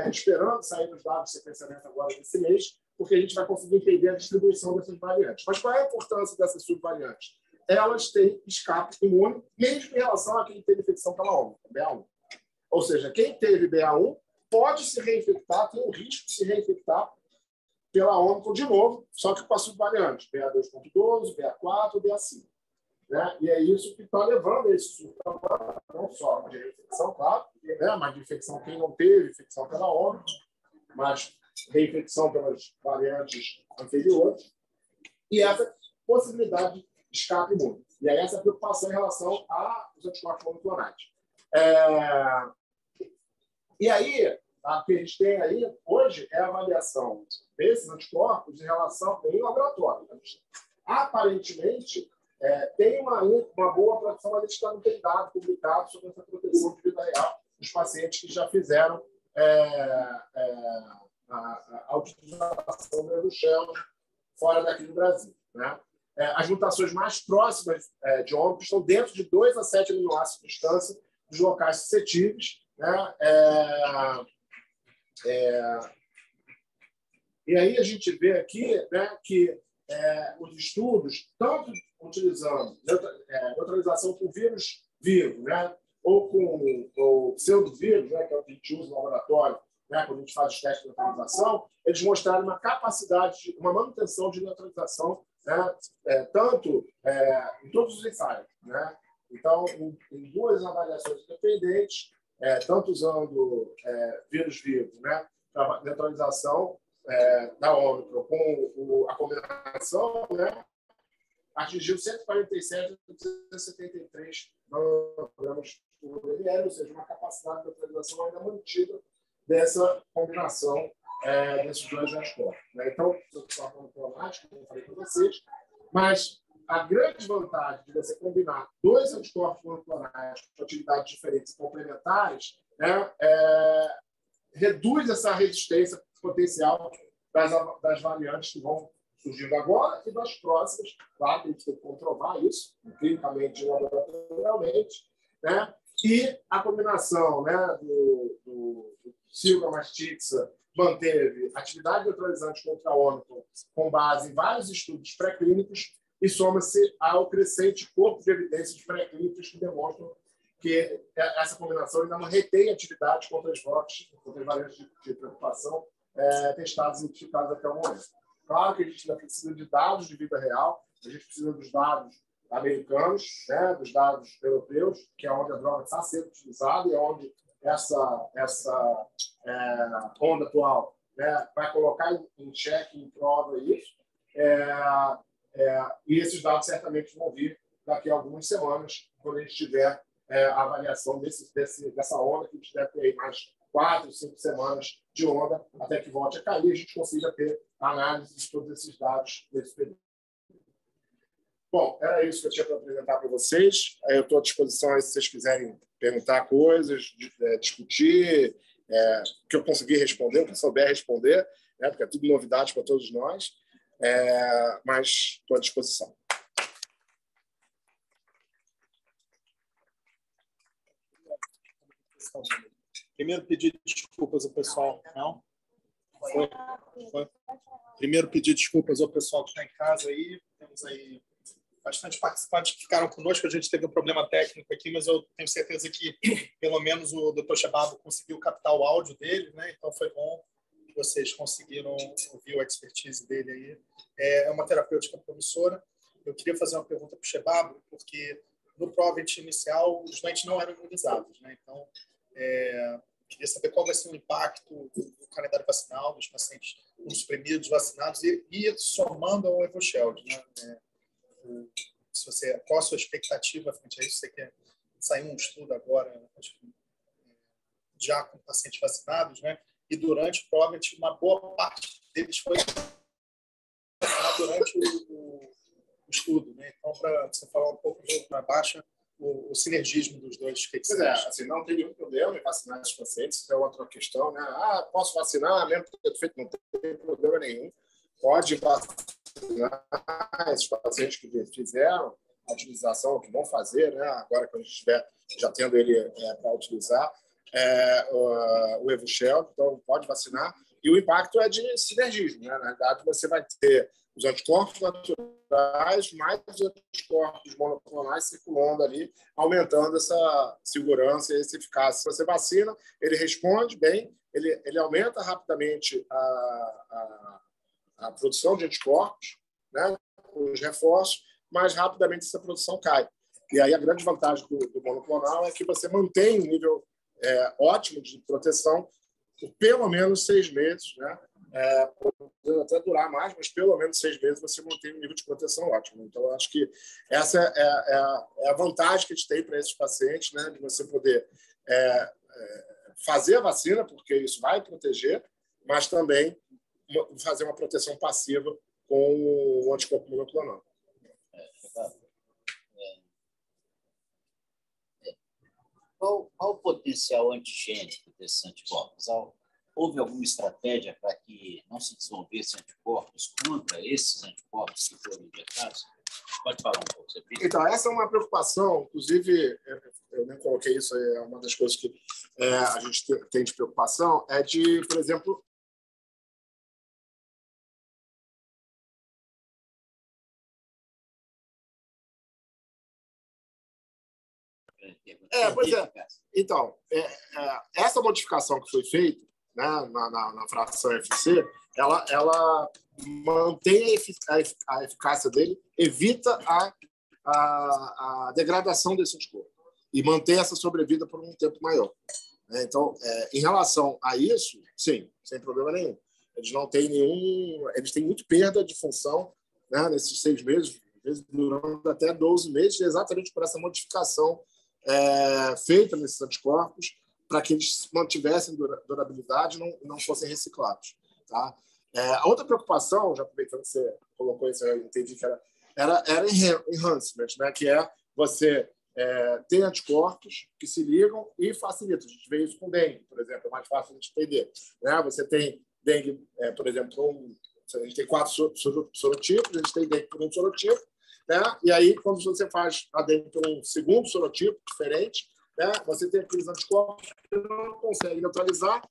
esperando sair dos dados de sequenciamento agora desse mês, porque a gente vai conseguir entender a distribuição dessas variantes. Mas qual é a importância dessas subvariantes? Elas têm escape imune, mesmo em relação a quem teve infecção pela Ômicron, BA1. Ou seja, quem teve BA1 pode se reinfectar, tem o risco de se reinfectar pela Ômicron de novo, só que com a subvariante, BA2.12, BA4, BA5. Né? E é isso que está levando a esse surto, não só de reinfecção, claro, né? Mas de infecção quem não teve, infecção pela Ômicron, mas reinfecção pelas variantes anteriores, e essa possibilidade de escape imune. E aí essa preocupação em relação aos anticorpos monoclonais. E aí, o que a gente tem aí hoje é a avaliação desses anticorpos em relação em laboratório. Aparentemente, tem uma boa proteção, mas a gente não tem dado publicado sobre essa proteção de vida real dos pacientes que já fizeram a utilização do Evusheld fora daqui do Brasil. Né? As mutações mais próximas de Ômicron estão dentro de 2 a 7 aminoácidos de distância dos locais suscetíveis. Né? E aí a gente vê aqui, né, que os estudos, tanto utilizando neutralização com vírus vivo, né, ou com o pseudovírus, né, que é o que a gente usa no laboratório, né, quando a gente faz os testes de neutralização, eles mostraram uma capacidade, uma manutenção de neutralização, né, tanto em todos os ensaios. Né? Então, em 2 avaliações independentes, tanto usando vírus vivo, né, para neutralização da Ômicron com a combinação, né, atingiu 147 a 273 nanogramas por ml, ou seja, uma capacidade de neutralização ainda mantida dessa combinação desses 2 anticorpos. Né? Então, anticorpos monoclonais, como eu falei para vocês, mas a grande vantagem de você combinar 2 anticorpos monoclonais com atividades diferentes e complementares, né, reduz essa resistência potencial das variantes que vão surgindo agora e das próximas. Claro que a gente tem que comprovar isso, clinicamente e laboratorialmente. Né? E a combinação, né, do Silgamastix manteve atividade neutralizante contra a Ômicron com base em vários estudos pré-clínicos e soma-se ao crescente corpo de evidências pré-clínicas que demonstram que essa combinação ainda não retém atividade contra as VOCs, contra as variantes de preocupação testadas e identificadas até o momento. Claro que a gente ainda precisa de dados de vida real, a gente precisa dos dados americanos, né, dos dados europeus, que é onde a droga está sendo utilizada e é onde essa onda atual, né, vai colocar em xeque, em prova isso. E esses dados certamente vão vir daqui a algumas semanas, quando a gente tiver a avaliação dessa onda, que a gente deve ter aí mais 4, 5 semanas de onda, até que volte a cair e a gente consiga ter análise de todos esses dados nesse período. Bom, era isso que eu tinha para apresentar para vocês. Eu estou à disposição aí, se vocês quiserem perguntar coisas, discutir, o que eu conseguir responder, o que eu souber responder, né, porque é tudo novidade para todos nós, mas estou à disposição. Primeiro, pedir desculpas ao pessoal. Não? Foi. Primeiro, pedir desculpas ao pessoal que está em casa aí. Temos aí bastante participantes que ficaram conosco. A gente teve um problema técnico aqui, mas eu tenho certeza que, pelo menos, o Dr. Chebabo conseguiu captar o áudio dele, né? Então, foi bom que vocês conseguiram ouvir a expertise dele aí. É uma terapêutica promissora. Eu queria fazer uma pergunta para o Chebabo, porque no PROVENT inicial, os doentes não eram imunizados, né? Então, queria saber qual vai ser o impacto do calendário vacinal dos pacientes suprimidos, vacinados e somando ao Evusheld, né? Qual a sua expectativa frente a isso? Você quer sair um estudo agora, acho que, já com pacientes vacinados, né? E durante o PROVENT, uma boa parte deles foi durante o estudo, né? Então, para você falar um pouco para baixa o sinergismo dos dois, o que você acha? Assim, não tem nenhum problema em vacinar os pacientes, isso é outra questão, né? Posso vacinar, mesmo que tenha feito, não tem problema nenhum. Pode vacinar esses pacientes que fizeram a utilização, que vão fazer, né? Agora que a gente estiver já tendo ele para utilizar, o Evusheld, então pode vacinar. E o impacto é de sinergismo, né? Na verdade, você vai ter os anticorpos naturais, mais os anticorpos monoclonais circulando ali, aumentando essa segurança e essa eficácia. Se você vacina, ele responde bem, ele aumenta rapidamente a produção de anticorpos, né, os reforços, mais rapidamente essa produção cai. E aí a grande vantagem do monoclonal é que você mantém um nível ótimo de proteção por pelo menos 6 meses, né? Pode até durar mais, mas pelo menos 6 meses você mantém um nível de proteção ótimo. Então, eu acho que essa é a vantagem que a gente tem para esses pacientes, né? De você poder fazer a vacina, porque isso vai proteger, mas também fazer uma proteção passiva com o anticorpo monoclonal. Qual o potencial antigênico desses anticorpos? Houve alguma estratégia para que não se desenvolvessem anticorpos contra esses anticorpos que foram injetados? Pode falar um pouco sobre isso. Então, essa é uma preocupação, inclusive, eu nem coloquei isso, é uma das coisas que a gente tem de preocupação, é de, por exemplo, pois é. Então, essa modificação que foi feita, né, na fração FC, ela mantém a eficácia dele, evita a degradação desse anticorpo e mantém essa sobrevida por um tempo maior. Então, em relação a isso, sim, sem problema nenhum. Eles não têm eles têm muito perda de função, né, nesses 6 meses, às vezes durando até 12 meses, exatamente por essa modificação feita nesses anticorpos, para que eles mantivessem durabilidade e não fossem reciclados. Tá? A outra preocupação, já aproveitando que você colocou isso, eu entendi que era enhancement, né? Que é você ter anticorpos que se ligam e facilitam. A gente vê isso com dengue, por exemplo, é mais fácil de entender. Né? Você tem dengue, por exemplo, a gente tem 4 sorotipos, a gente tem dengue por um sorotipo, né? E aí, quando você faz a dengue por um segundo sorotipo diferente, né, você tem aqueles anticorpos que não conseguem neutralizar,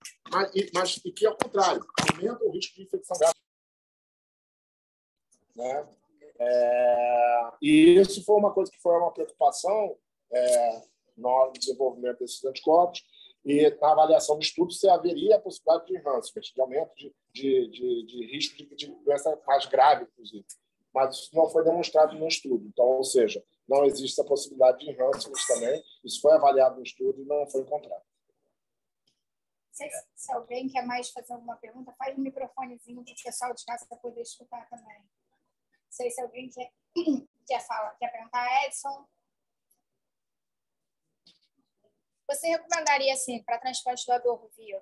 mas que, ao contrário, aumenta o risco de infecção grave. Né? E isso foi uma coisa que foi uma preocupação no desenvolvimento desses anticorpos, e na avaliação do estudo se haveria a possibilidade de enhancement, de aumento de risco de doença mais grave, inclusive. Mas isso não foi demonstrado no estudo. Então, ou seja, não existe a possibilidade de enhancement também. Isso foi avaliado no estudo e não foi encontrado. Se alguém quer mais fazer alguma pergunta, faz um microfonezinho para o pessoal de casa para poder escutar também. Não sei se alguém quer perguntar. Edson? Você recomendaria, assim, para transplante do doador vivo,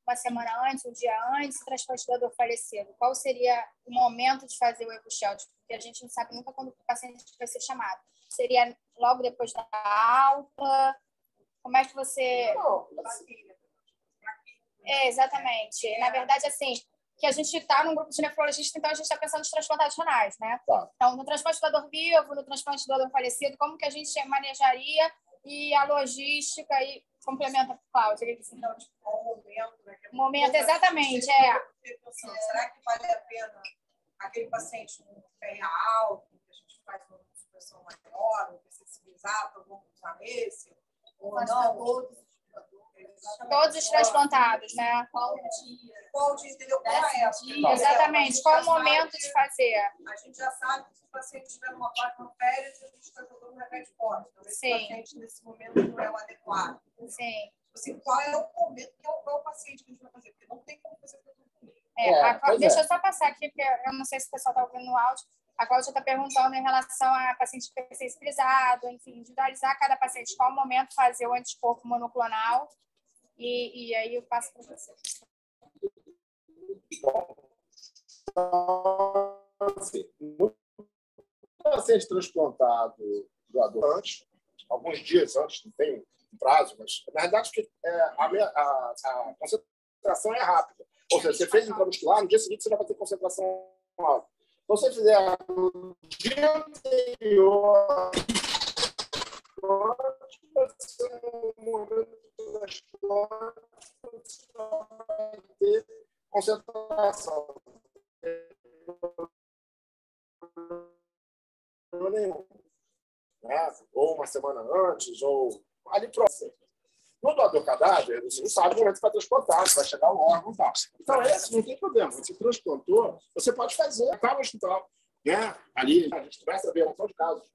uma semana antes, um dia antes, o transplante do doador falecido? Qual seria o momento de fazer o EcoShield? Porque a gente não sabe nunca quando o paciente vai ser chamado. Seria logo depois da alta? Como é que você... exatamente. Na verdade, assim, que a gente está num grupo de nefrologistas, então a gente está pensando nos transplantados renais, né? Tá. Então, no transplante do doador vivo, no transplante do doador falecido, como que a gente manejaria e a logística e complementa, Cláudia? Então, momento, exatamente, Será que vale a pena aquele paciente com PRA alto, que a gente faz uma supressão maior, ou sensibilizar, vamos usar esse? Ou não? Todos os transplantados, né? Qual dia, entendeu? Qual a época? Exatamente, qual o momento de fazer? A gente já sabe que se o paciente estiver numa parte de férias, a gente está jogando remédio forte. Então, esse paciente, nesse momento, não é o adequado. Sim. Assim, qual é o momento que é o paciente que a gente vai fazer? Porque não tem como fazer para todo mundo. Deixa eu só passar aqui, porque eu não sei se o pessoal está ouvindo no áudio. A Cláudia está perguntando em relação a paciente sensibilizado, enfim, individualizar cada paciente, qual o momento fazer o anticorpo monoclonal. E aí eu passo para você. Assim, no paciente transplantado doador antes, alguns dias antes, não tem um prazo, mas na verdade a concentração é rápida. Ou seja, você fez intramuscular, no dia seguinte você já vai ter concentração alta. Então, se você fizer no dia anterior, vai ter concentração. Nenhum. Né? Ou uma semana antes, ou ali próximo. No doador cadáver, você não sabe o momento que vai transplantar, vai chegar o órgão e tal. Então, esse não tem problema. Você transplantou, você pode fazer, tá no hospital. Né? Ali, a gente começa a ver um montão de casos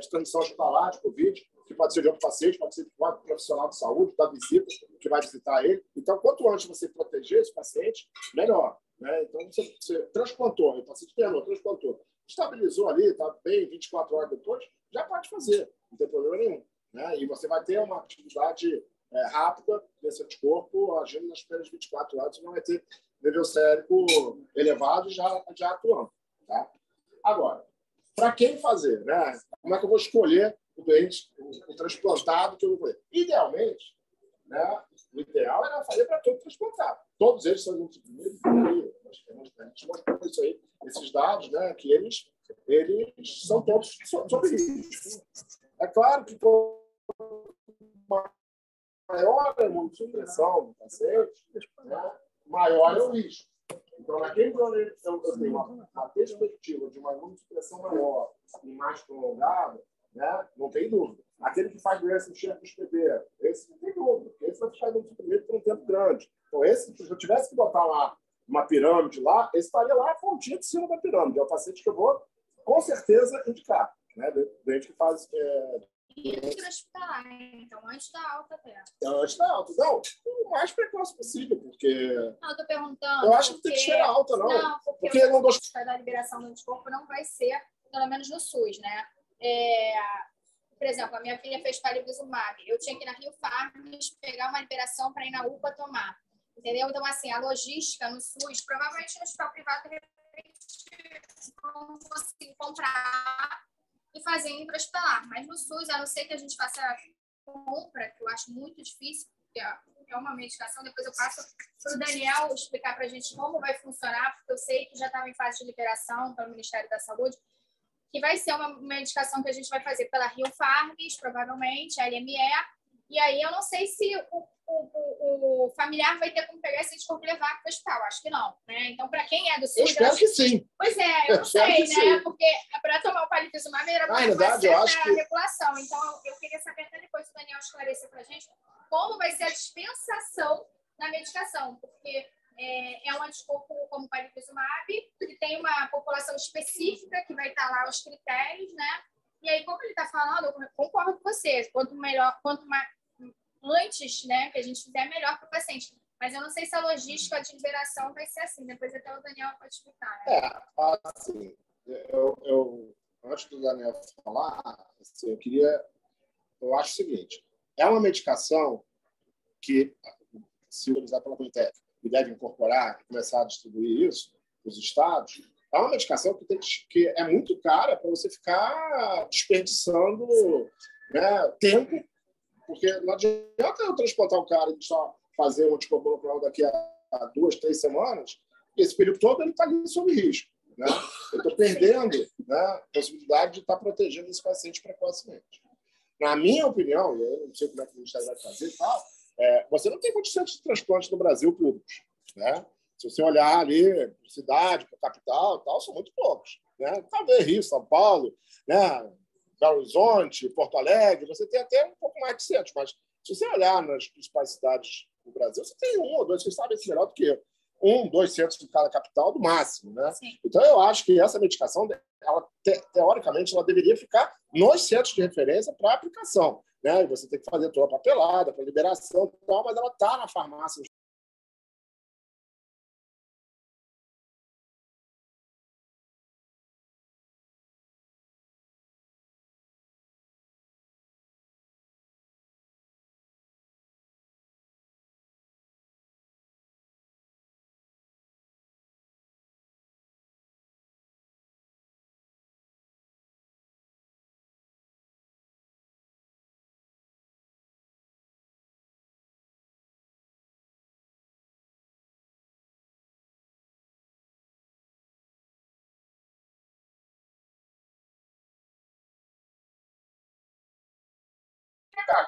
de transmissão hospitalar, de Covid, que pode ser de outro paciente, pode ser de um profissional de saúde, da visita, que vai visitar ele. Então, quanto antes você proteger esse paciente, melhor. Né? Então, você transplantou, o paciente transplantou, estabilizou ali, está bem, 24 horas depois, já pode fazer, não tem problema nenhum. Né? E você vai ter uma atividade rápida desse anticorpo agindo nas primeiras 24 horas, você não vai ter nível sérico elevado já atuando. Tá? Agora, para quem fazer? Né? Como é que eu vou escolher o doente, o transplantado que eu vou fazer? Idealmente, né? O ideal era fazer para todo transplantado. Todos eles são imunossuprimidos. A gente mostrou isso aí, esses dados, né? Que eles são todos sob risco. É claro que maior a imunossupressão do paciente, né? Maior é o risco. Então, naquele momento eu tenho uma perspectiva de uma imunossupressão maior e mais prolongada, né? Não tem dúvida. Aquele que faz doença no chefe do HPV, esse não tem dúvida, porque esse vai ficar imunossuprimido por um tempo grande. Então, esse, se eu tivesse que botar lá uma pirâmide lá, esse estaria lá a pontinha de cima da pirâmide. É o paciente que eu vou, com certeza, indicar. Né? Doente que faz... Intra-hospitalar, então, antes da alta até. Antes da alta. Não, o mais precoce possível, porque... Não, eu tô perguntando... Eu acho que não tem que esperar alta, não. Não, porque não da liberação do anticorpo não vai ser, pelo menos no SUS, né? Por exemplo, a minha filha fez palivizumab. Eu tinha que ir na Rio Farms pegar uma liberação para ir na UPA tomar. Entendeu? Então, assim, a logística no SUS, provavelmente no hospital privado, não consigo comprar e fazer intra-hospitalar. Mas no SUS, a não ser que a gente faça compra, que eu acho muito difícil, porque é uma medicação, depois eu passo para o Daniel explicar para a gente como vai funcionar, porque eu sei que já estava em fase de liberação pelo Ministério da Saúde, que vai ser uma medicação que a gente vai fazer pela Rio Farms, provavelmente, a LME, e aí eu não sei se o familiar vai ter como pegar esse anticorpo e levar para o hospital, acho que não, né? Então, para quem é do SUS... Eu espero que sim. Pois é, eu não sei, né? Sim. Porque para tomar o palivizumab era uma certa regulação. Então, eu queria saber até depois o Daniel esclarecer para a gente como vai ser a dispensação da medicação, porque é um anticorpo como o palivizumab, que tem uma população específica que vai estar lá os critérios, né? E aí, como ele está falando, eu concordo com você, quanto mais antes, né, que a gente fizer, melhor para o paciente. Mas eu não sei se a logística de liberação vai ser assim. Depois até o Daniel pode explicar. Né? Assim, eu antes do Daniel falar, assim, eu acho o seguinte, é uma medicação que, se utilizar pela Comitê, e deve incorporar e começar a distribuir isso nos estados, é uma medicação que é muito cara para você ficar desperdiçando, né, tempo, porque não adianta eu transplantar o cara e só fazer um anticorpo monoclonal daqui a 2, 3 semanas, e esse período todo ele está ali sob risco. Né? Eu estou perdendo, né, a possibilidade de estar protegendo esse paciente precocemente. Na minha opinião, eu não sei como é que o Ministério vai fazer e tal, você não tem muitos centros de transplante no Brasil públicos. Né? Se você olhar ali, por cidade, por capital, tal, são muito poucos. Né? Talvez Rio, São Paulo, né? Belo Horizonte, Porto Alegre, você tem até um pouco mais de centros, mas se você olhar nas principais cidades do Brasil, você tem 1 ou 2, você sabe isso melhor do que eu. 1, 2 centros em cada capital, do máximo. Né? Então, eu acho que essa medicação, ela, teoricamente, ela deveria ficar nos centros de referência para aplicação. Né? E você tem que fazer toda a papelada para liberação e tal, mas ela está na farmácia.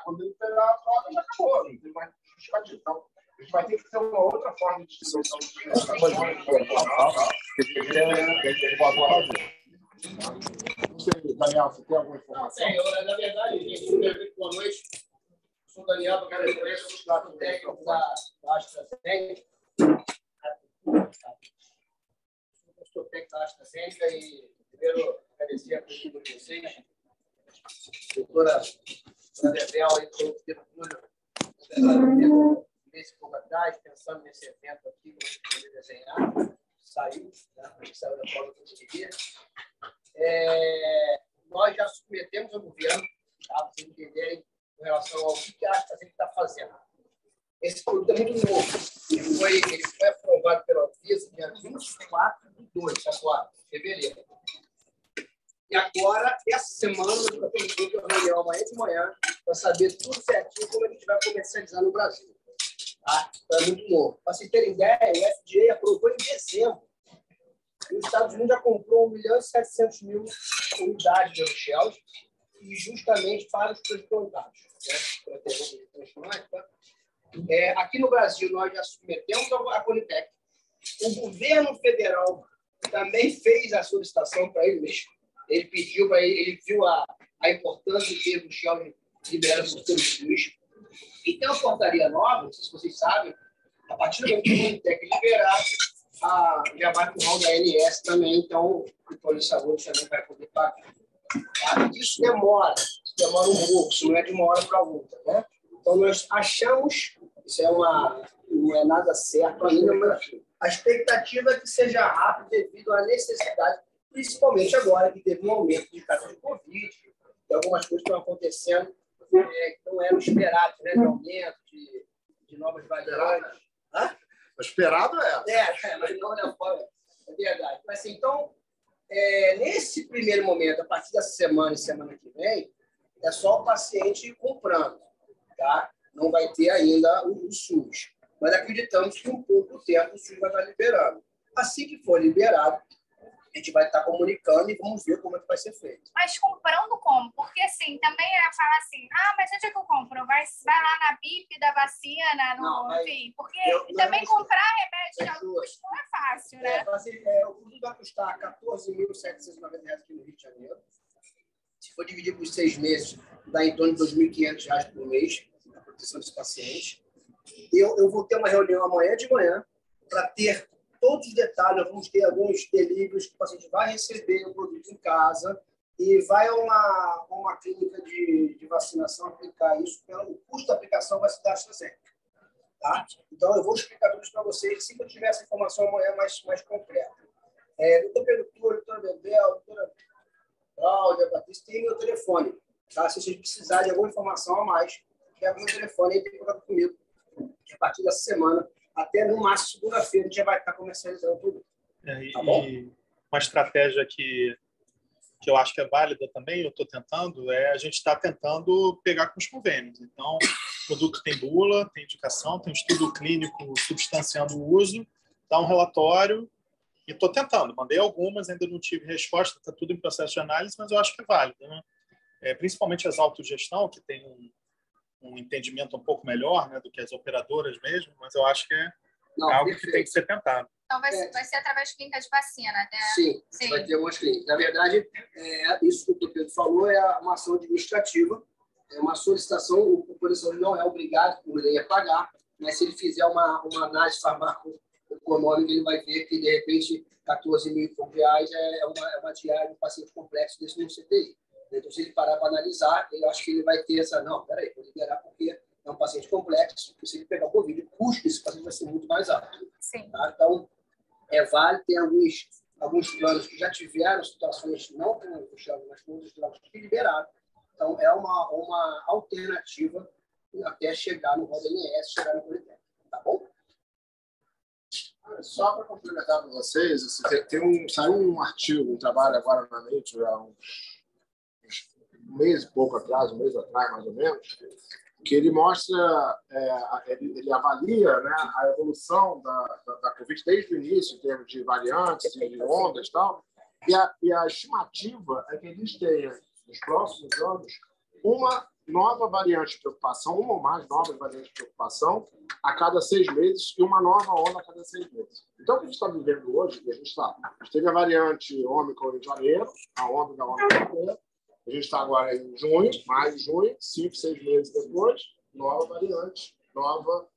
Quando ele pegar a prova, já acabou, não tem mais justificativa. Então, a gente vai ter que ter uma outra forma de distribuição dessa coisa que a gente pode fazer. Não sei, Daniel, você tem alguma informação? Na verdade, boa noite. Sou o Daniel do Canal Expresso, sou técnico da AstraZeneca. Sou técnico da AstraZeneca e primeiro agradecer a presença de vocês. Doutora Bebel, aí, nesse pouco atrás, pensando nesse evento aqui, que a gente poderia desenhar, saiu, né? A gente saiu da forma que a gente queria. Nós já submetemos ao governo, tá? Para vocês entenderem com relação ao que a AstraZeneca está fazendo. Esse produto é muito novo. Ele foi aprovado pela Anvisa dia 24/2, agora, fevereiro. E agora, essa semana, nós vamos ter uma reunião amanhã de manhã para saber tudo certinho como a gente vai comercializar no Brasil. Tá? Então, é muito novo. Para vocês terem ideia, o FDA aprovou em dezembro. E os Estados Unidos já comprou 1.700.000 unidades de Evusheld, e justamente para os transplantados. Né? Aqui no Brasil, nós já submetemos a Conitec. O governo federal também fez a solicitação para ele mesmo. Ele pediu para ele viu a importância de ter o Evusheld liberado por todo o SUS. E tem uma portaria nova, não sei se vocês sabem, a partir do momento que a Conitec liberar, já vai para o rol da ANS também, então o plano de saúde também vai poder pagar. Isso demora um pouco, isso não é de uma hora para outra. Né? Então, nós achamos, isso não é nada certo ainda, mas a expectativa é que seja rápido devido à necessidade, principalmente agora que teve um aumento de casos de Covid, e algumas coisas estão acontecendo que não eram esperadas, né? De aumento, de novas variantes. Esperado mas não é fora. É verdade. Mas, assim, então, nesse primeiro momento, a partir dessa semana e semana que vem, é só o paciente comprando, tá? Não vai ter ainda o SUS. Mas acreditamos que em um pouco tempo o SUS vai estar liberando. Assim que for liberado, a gente vai estar comunicando e vamos ver como é que vai ser feito. Mas comprando como? Porque, assim, também é falar assim, mas onde é que eu compro? Vai lá na BIP da vacina, enfim, porque também comprar remédio de alto custo não é fácil, né? O produto vai custar R$14.790 aqui no Rio de Janeiro. Se for dividir por 6 meses, dá em torno de R$2.500 por mês, a proteção desse paciente. Eu vou ter uma reunião amanhã de manhã para ter todos os detalhes. Nós vamos ter alguns deliveries que o paciente vai receber o produto em casa e vai a uma clínica de vacinação aplicar isso. O custo da aplicação vai se dar AstraZeneca. Tá? Então, eu vou explicar tudo isso para vocês, assim que eu tiver essa informação amanhã mais concreta. Doutor Pedro Túlio, doutora Bebel, doutora Cláudia, Patrícia, tem meu telefone. Tá? Se vocês precisarem de alguma informação a mais, pega o meu telefone e tem contato comigo. Que a partir dessa semana, até no máximo segunda-feira, a gente já vai estar comercializando o produto. Tá bom? E uma estratégia que eu acho que é válida também, eu estou tentando, a gente está tentando pegar com os convênios. Então, o produto tem bula, tem indicação, tem estudo clínico substanciando o uso, dá um relatório e estou tentando. Mandei algumas, ainda não tive resposta, está tudo em processo de análise, mas eu acho que é válido. Né? Principalmente as autogestão, que tem um entendimento um pouco melhor, né, do que as operadoras mesmo, mas eu acho que é algo que tem que ser tentado. Então, vai ser através de clínica de vacina, né? Sim, vai ter algumas clínicas. Na verdade, isso que o Pedro falou é uma ação administrativa, é uma solicitação, o professor não é obrigado, por lei, a pagar, mas se ele fizer uma análise farmacoeconômica, ele vai ver que, de repente, R$14.000 é uma diária de um paciente complexo desse no CTI. Então, se ele parar para analisar, eu acho que ele vai ter essa... Não, peraí, vou liberar porque é um paciente complexo, e se ele pegar o Covid, o custo desse paciente vai ser muito mais alto. Sim. Tá? Então, vale, tem alguns planos que já tiveram situações não com o Evusheld, mas com outros drogas que liberaram. Então, é uma alternativa até chegar no RODNS, chegar no Conitec. Tá bom? Só para complementar com vocês, saiu um artigo, um trabalho agora na Nature, há um mês e pouco atrás, um mês atrás mais ou menos, que ele mostra, ele avalia, né, a evolução da Covid desde o início, em termos de variantes, de ondas e tal, e a estimativa é que eles tenham, nos próximos anos, uma nova variante de preocupação, uma ou mais novas variantes de preocupação a cada 6 meses e uma nova onda a cada 6 meses. Então, o que a gente está vivendo hoje, a gente teve a variante Ômicron em janeiro, a onda da Ômicron, a gente está agora em junho, mais de junho, 5, 6 meses depois, nova variante, nova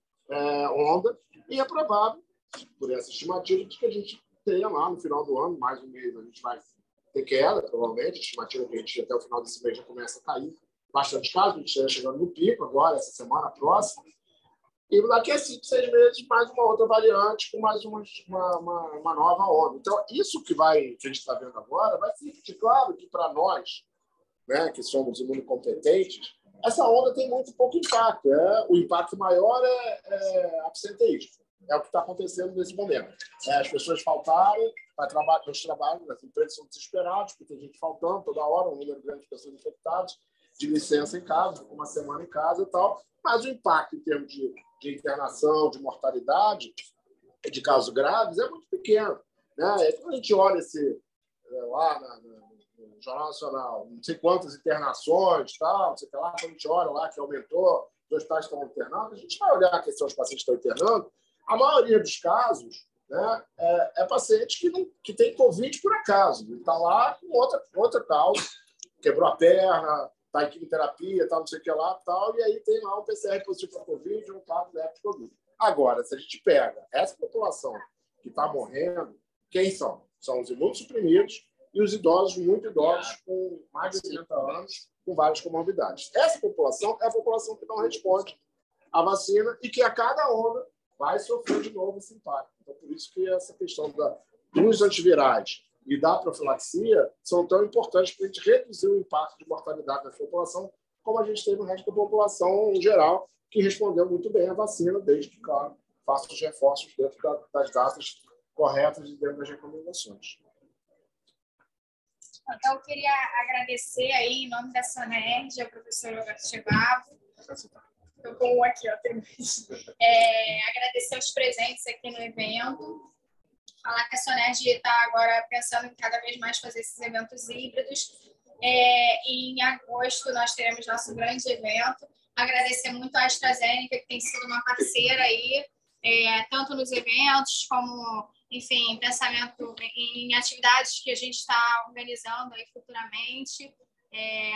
onda, e é provável, por essa estimativa, de que a gente tenha lá no final do ano, mais um mês, a gente vai ter queda, provavelmente, a estimativa que a gente até o final desse mês já começa a cair bastante casos, a gente está chegando no pico agora, essa semana próxima, e daqui a 5, 6 meses, mais uma outra variante com mais uma nova onda. Então, isso que a gente está vendo agora vai ser, claro, que para nós, né, que somos imunocompetentes, essa onda tem muito pouco impacto. O impacto maior é absenteísmo. É o que está acontecendo nesse momento. As pessoas faltaram para trabalhar, os trabalhos, as empresas são desesperadas, porque tem gente faltando toda hora, um número grande de pessoas infectadas, de licença em casa, uma semana em casa e tal. Mas o impacto em termos de internação, de mortalidade, de casos graves, é muito pequeno. Né? Quando a gente olha lá no Jornal Nacional, não sei quantas internações, tal, não sei o que lá, quando a gente olha lá que aumentou, os hospitais estão internando, a gente vai olhar a questão dos pacientes que estão internando, a maioria dos casos, né, é paciente que tem Covid por acaso. Ele está lá com outra causa, quebrou a perna, está em quimioterapia, tal, não sei o que lá, tal, e aí tem lá um PCR positivo para Covid e um caso de Covid. Agora, se a gente pega essa população que está morrendo, quem são? São os imunossuprimidos e os idosos, muito idosos, com mais de 80 anos, com várias comorbidades. Essa população é a população que não responde à vacina e que a cada onda vai sofrer de novo esse impacto. Então, por isso que essa questão dos antivirais e da profilaxia são tão importantes para a gente reduzir o impacto de mortalidade da população, como a gente teve no resto da população em geral, que respondeu muito bem à vacina, desde que, claro, faça os reforços dentro das datas corretas e dentro das recomendações. Então, eu queria agradecer aí, em nome da SONERJ, ao professor Roberto Chevavo. Estou com um aqui, ó. Agradecer os presentes aqui no evento. Falar que a SONERJ está agora pensando em cada vez mais fazer esses eventos híbridos. Em agosto, nós teremos nosso grande evento. Agradecer muito a AstraZeneca, que tem sido uma parceira aí, tanto nos eventos como, enfim, pensamento em atividades que a gente está organizando aí futuramente,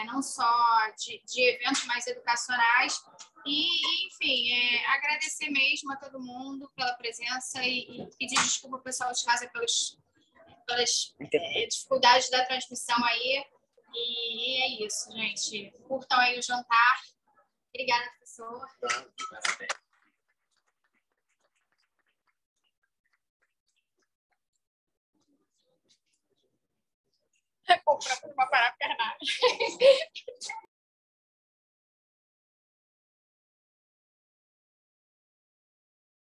não só de eventos mais educacionais. E, enfim, agradecer mesmo a todo mundo pela presença e pedir desculpa ao pessoal de casa pelas dificuldades da transmissão aí. E é isso, gente. Curtam aí o jantar. Obrigada, professor. Comprar uma parafernália.